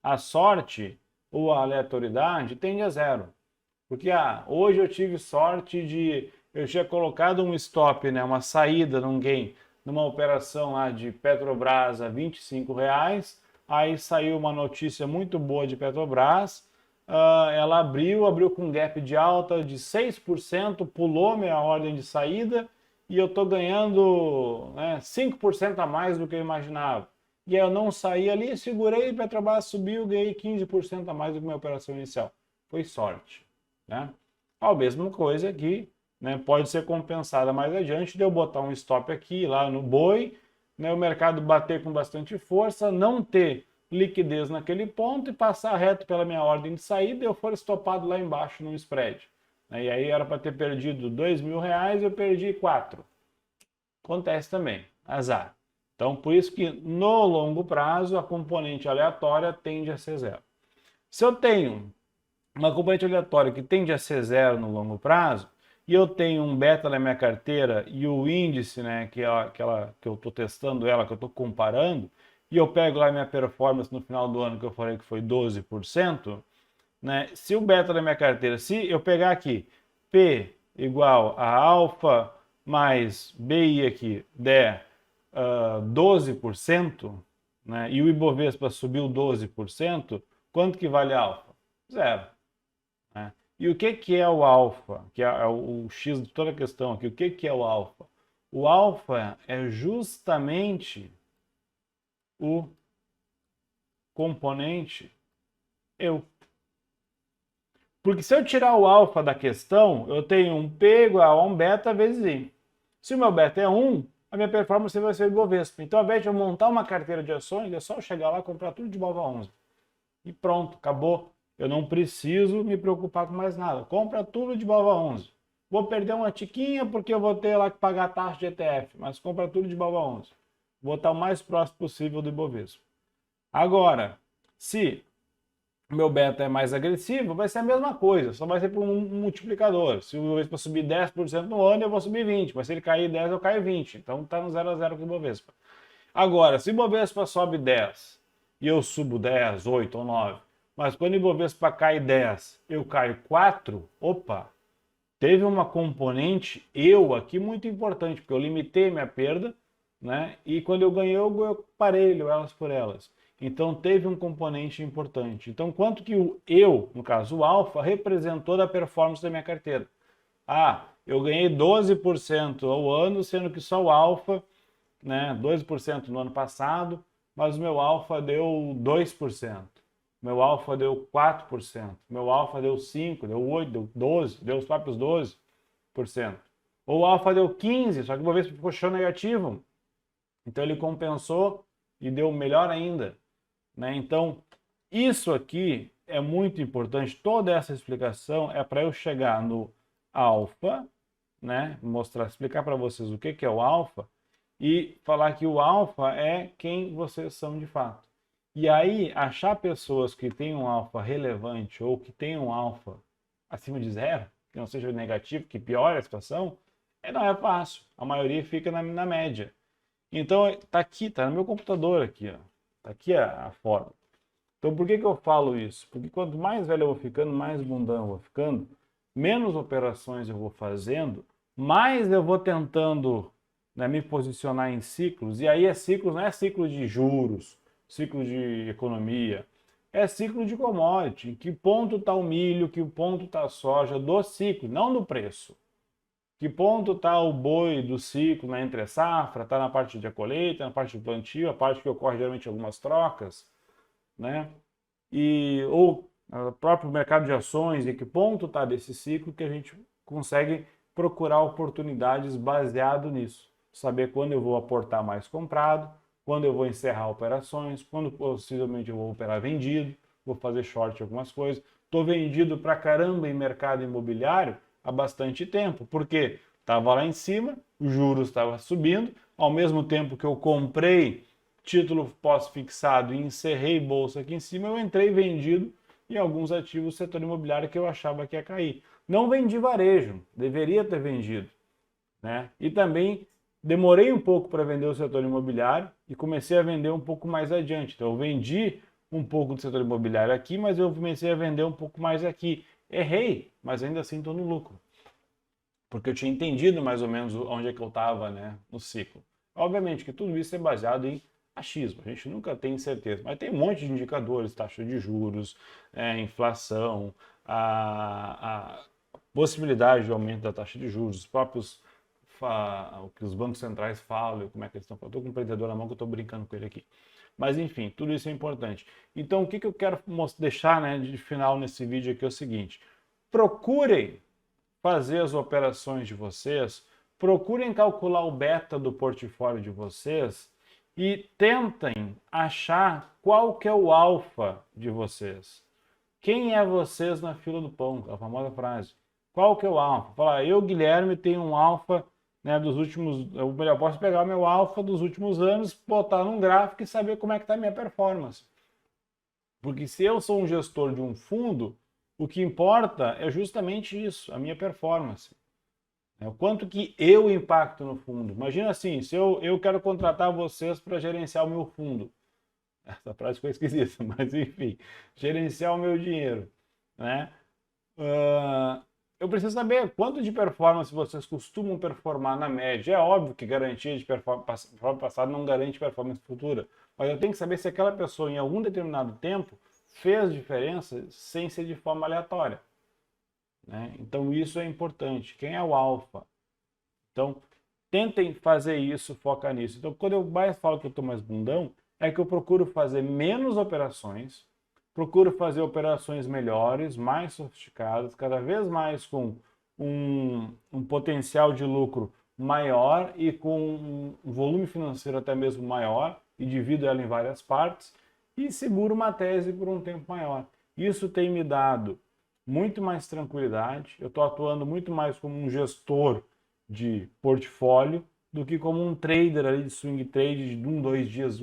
A: a sorte ou a aleatoriedade tende a zero. Porque hoje eu tive sorte de eu tinha colocado um stop, né, uma saída num gain, numa operação lá de Petrobras a R$ 25, aí saiu uma notícia muito boa de Petrobras, ela abriu com um gap de alta de 6%, pulou minha ordem de saída e eu estou ganhando, né, 5% a mais do que eu imaginava. E aí eu não saí ali, segurei, Petrobras subiu, ganhei 15% a mais do que minha operação inicial. Foi sorte. Né? A mesma coisa aqui, né, pode ser compensada mais adiante de eu botar um stop aqui, lá no boi, né, o mercado bater com bastante força, não ter liquidez naquele ponto e passar reto pela minha ordem de saída e eu for estopado lá embaixo no spread. Né, e aí era para ter perdido R$ 2.000, eu perdi 4. Acontece também, azar. Então, por isso que no longo prazo a componente aleatória tende a ser zero. Se eu tenho uma componente aleatória que tende a ser zero no longo prazo, e eu tenho um beta na minha carteira e o índice, né, que é aquela que eu estou testando ela, que eu estou comparando, e eu pego lá minha performance no final do ano, que eu falei que foi 12%, né, se o beta da minha carteira, se eu pegar aqui P igual a alfa mais BI aqui der 12%, né, e o Ibovespa subiu 12%, quanto que vale a alfa? Zero. Né? E o que é o alfa? Que é o X de toda a questão aqui. O que é o alfa? O alfa é justamente o componente eu. Porque se eu tirar o alfa da questão, eu tenho um P igual a um beta vezes I. Se o meu beta é 1, a minha performance vai ser o Ibovespa. Então, ao invés de eu montar uma carteira de ações, é só eu chegar lá e comprar tudo de Ibovespa 11. E pronto, acabou. Eu não preciso me preocupar com mais nada. Compra tudo de Ibovespa 11. Vou perder uma tiquinha porque eu vou ter lá que pagar a taxa de ETF, mas compra tudo de Ibovespa 11. Vou estar o mais próximo possível do Ibovespa. Agora, se o meu beta é mais agressivo, vai ser a mesma coisa, só vai ser por um multiplicador. Se o Ibovespa subir 10% no ano, eu vou subir 20, mas se ele cair 10, eu caio 20. Então está no 0 a 0 com o Ibovespa. Agora, se o Ibovespa sobe 10 e eu subo 10, 8 ou 9, mas quando o Ibovespa cai 10, eu caio 4, opa, teve uma componente eu aqui muito importante, porque eu limitei minha perda, né? E quando eu ganhei, eu parelho elas por elas. Então teve um componente importante. Então quanto que o eu, no caso o alfa, representou da performance da minha carteira? Eu ganhei 12% ao ano, sendo que só o alfa, né, 12% no ano passado, mas o meu alfa deu 2%. Meu alfa deu 4%. Meu alfa deu 5%, deu 8%, deu 12%, deu os próprios 12%. Ou o alfa deu 15%, só que uma vez ficou show negativo. Então ele compensou e deu melhor ainda. Né? Então, isso aqui é muito importante. Toda essa explicação é para eu chegar no alfa, né? Explicar para vocês o que é o alfa e falar que o alfa é quem vocês são de fato. E aí, achar pessoas que têm um alfa relevante ou que têm um alfa acima de zero, que não seja negativo, que piore a situação, não é fácil. A maioria fica na média. Então, tá aqui, tá no meu computador aqui, ó. Tá aqui a forma. Então, por que eu falo isso? Porque quanto mais velho eu vou ficando, mais bundão eu vou ficando, menos operações eu vou fazendo, mais eu vou tentando, né, me posicionar em ciclos. E aí ciclos, não é ciclo de juros, ciclo de economia, é ciclo de commodity. Em que ponto está o milho, que ponto está a soja do ciclo, não do preço. Que ponto está o boi do ciclo na entre safra, está na parte de colheita, na parte de plantio, a parte que ocorre geralmente algumas trocas, né? Ou o próprio mercado de ações, e que ponto está desse ciclo que a gente consegue procurar oportunidades baseado nisso. Saber quando eu vou aportar mais comprado, quando eu vou encerrar operações, quando possivelmente eu vou operar vendido, vou fazer short algumas coisas. Estou vendido para caramba em mercado imobiliário há bastante tempo, porque estava lá em cima, os juros estavam subindo, ao mesmo tempo que eu comprei título pós-fixado e encerrei bolsa aqui em cima, eu entrei vendido em alguns ativos do setor imobiliário que eu achava que ia cair. Não vendi varejo, deveria ter vendido, né? E também demorei um pouco para vender o setor imobiliário e comecei a vender um pouco mais adiante. Então eu vendi um pouco do setor imobiliário aqui, mas eu comecei a vender um pouco mais aqui. Errei, mas ainda assim estou no lucro. Porque eu tinha entendido mais ou menos onde é que eu estava, né, no ciclo. Obviamente que tudo isso é baseado em achismo, a gente nunca tem certeza, mas tem um monte de indicadores, taxa de juros, inflação, a possibilidade de aumento da taxa de juros, os próprios o que os bancos centrais falam, como é que eles estão falando. Estou com um empreendedor na mão que eu estou brincando com ele aqui. Mas enfim, tudo isso é importante. Então o que eu quero deixar, né, de final nesse vídeo aqui é o seguinte: procurem fazer as operações de vocês, procurem calcular o beta do portfólio de vocês e tentem achar qual que é o alfa de vocês. Quem é vocês na fila do pão? A famosa frase. Qual que é o alfa? Falar, eu, Guilherme, tenho um alfa, né, dos últimos... Eu posso pegar o meu alfa dos últimos anos, botar num gráfico e saber como é que está a minha performance. Porque se eu sou um gestor de um fundo, o que importa é justamente isso, a minha performance. O quanto que eu impacto no fundo. Imagina assim, se eu quero contratar vocês para gerenciar o meu fundo. Essa frase foi esquisita, mas enfim, gerenciar o meu dinheiro, né? Eu preciso saber quanto de performance vocês costumam performar na média. É óbvio que garantia de performance passada não garante performance futura, mas eu tenho que saber se aquela pessoa em algum determinado tempo fez diferença sem ser de forma aleatória, né? Então isso é importante. Quem é o alfa? Então tentem fazer isso, foca nisso. Então quando eu mais falo que eu estou mais bundão, é que eu procuro fazer menos operações, procuro fazer operações melhores, mais sofisticadas, cada vez mais com um potencial de lucro maior e com um volume financeiro até mesmo maior, e divido ela em várias partes, e seguro uma tese por um tempo maior. Isso tem me dado muito mais tranquilidade, eu estou atuando muito mais como um gestor de portfólio do que como um trader ali de swing trade de dois dias,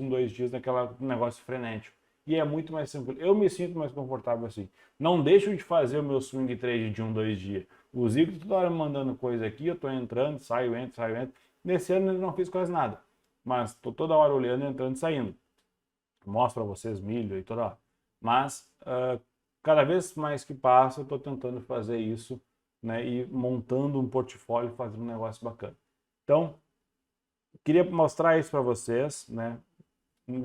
A: naquele negócio frenético. E é muito mais tranquilo. Eu me sinto mais confortável assim. Não deixo de fazer o meu swing trade de 2 dias. O Zico toda hora me mandando coisa aqui, eu estou entrando, saio, entro, saio, entro. Nesse ano eu não fiz quase nada, mas estou toda hora olhando, entrando e saindo. Mostro para vocês milho e toda hora. Mas cada vez mais que passa, eu estou tentando fazer isso, né, e montando um portfólio, fazendo um negócio bacana. Então, queria mostrar isso para vocês, né?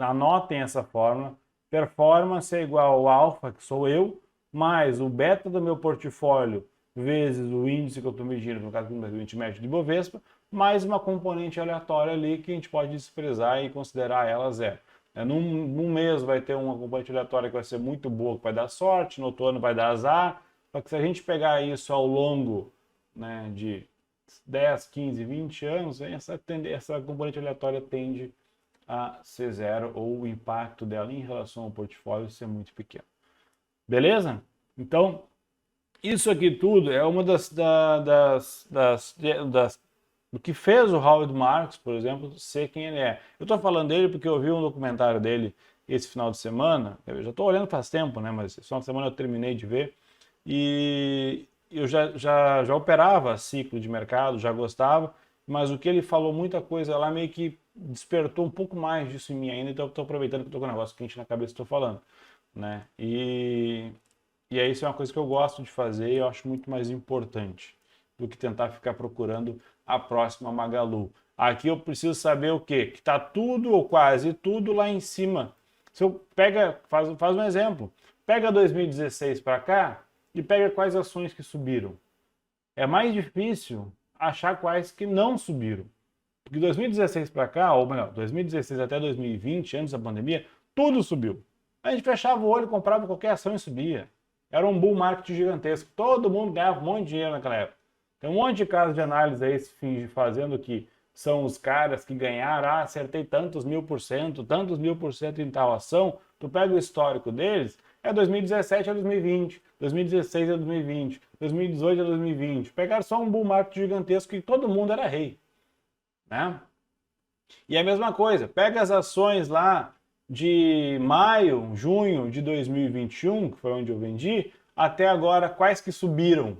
A: Anotem essa fórmula. Performance é igual ao alfa, que sou eu, mais o beta do meu portfólio, vezes o índice que eu estou medindo, no caso do índice médio de Bovespa, mais uma componente aleatória ali que a gente pode desprezar e considerar ela zero. Num mês vai ter uma componente aleatória que vai ser muito boa, que vai dar sorte, no outro ano vai dar azar, só que se a gente pegar isso ao longo, né, de 10, 15, 20 anos, essa componente aleatória tende a ser zero, ou o impacto dela em relação ao portfólio ser muito pequeno. Beleza? Então, isso aqui tudo é uma do que fez o Howard Marks, por exemplo, ser quem ele é. Eu estou falando dele porque eu vi um documentário dele esse final de semana. Eu já estou olhando faz tempo, né? Mas esse final de semana eu terminei de ver. E eu já operava ciclo de mercado, já gostava, mas o que ele falou, muita coisa lá meio que despertou um pouco mais disso em mim ainda, então eu estou aproveitando que estou com um negócio quente na cabeça e estou falando, né? E aí isso é uma coisa que eu gosto de fazer e eu acho muito mais importante do que tentar ficar procurando a próxima Magalu. Aqui eu preciso saber o quê? Que está tudo ou quase tudo lá em cima. Se eu faz um exemplo, pega 2016 para cá e pega quais ações que subiram. É mais difícil achar quais que não subiram. Porque 2016 para cá, ou melhor, 2016 até 2020, antes da pandemia, tudo subiu. A gente fechava o olho, comprava qualquer ação e subia. Era um bull market gigantesco. Todo mundo ganhava um monte de dinheiro naquela época. Tem um monte de casos de análise aí fazendo que são os caras que ganharam, acertei tantos 1000%, tantos 1000% em tal ação. Tu pega o histórico deles, é 2017 a 2020, 2016 a 2020, 2018 a 2020. Pegaram só um bull market gigantesco e todo mundo era rei, né? E a mesma coisa, pega as ações lá de maio, junho de 2021, que foi onde eu vendi, até agora, quais que subiram?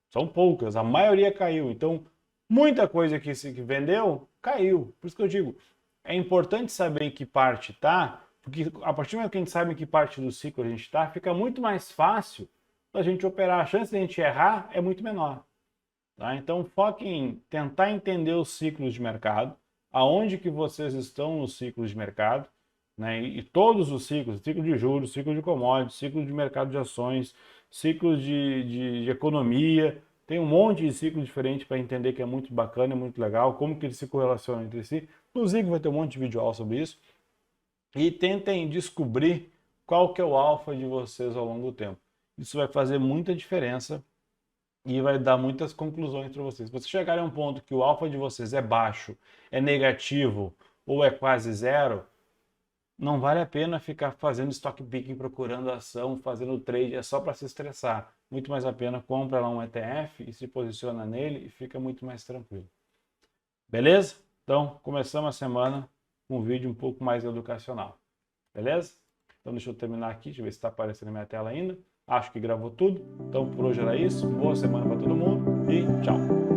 A: São poucas, a maioria caiu. Então, muita coisa que se vendeu, caiu. Por isso que eu digo, é importante saber em que parte está, porque a partir do momento que a gente sabe em que parte do ciclo a gente está, fica muito mais fácil da gente operar. A chance de a gente errar é muito menor. Tá? Então, foque em tentar entender os ciclos de mercado, aonde que vocês estão nos ciclos de mercado, né? E todos os ciclos, ciclo de juros, ciclo de commodities, ciclo de mercado de ações, ciclos de economia, tem um monte de ciclos diferentes para entender que é muito bacana, é muito legal, como que eles se correlacionam entre si. Inclusive vai ter um monte de vídeo aula sobre isso. E tentem descobrir qual que é o alfa de vocês ao longo do tempo. Isso vai fazer muita diferença e vai dar muitas conclusões para vocês. Se vocês chegarem a um ponto que o alfa de vocês é baixo, é negativo ou é quase zero, não vale a pena ficar fazendo stock picking, procurando ação, fazendo trade, é só para se estressar. Muito mais a pena compra lá um ETF e se posiciona nele e fica muito mais tranquilo. Beleza? Então, começamos a semana com um vídeo um pouco mais educacional. Beleza? Então, deixa eu terminar aqui, deixa eu ver se está aparecendo na minha tela ainda. Acho que gravou tudo. Então, por hoje era isso. Boa semana para todo mundo e tchau!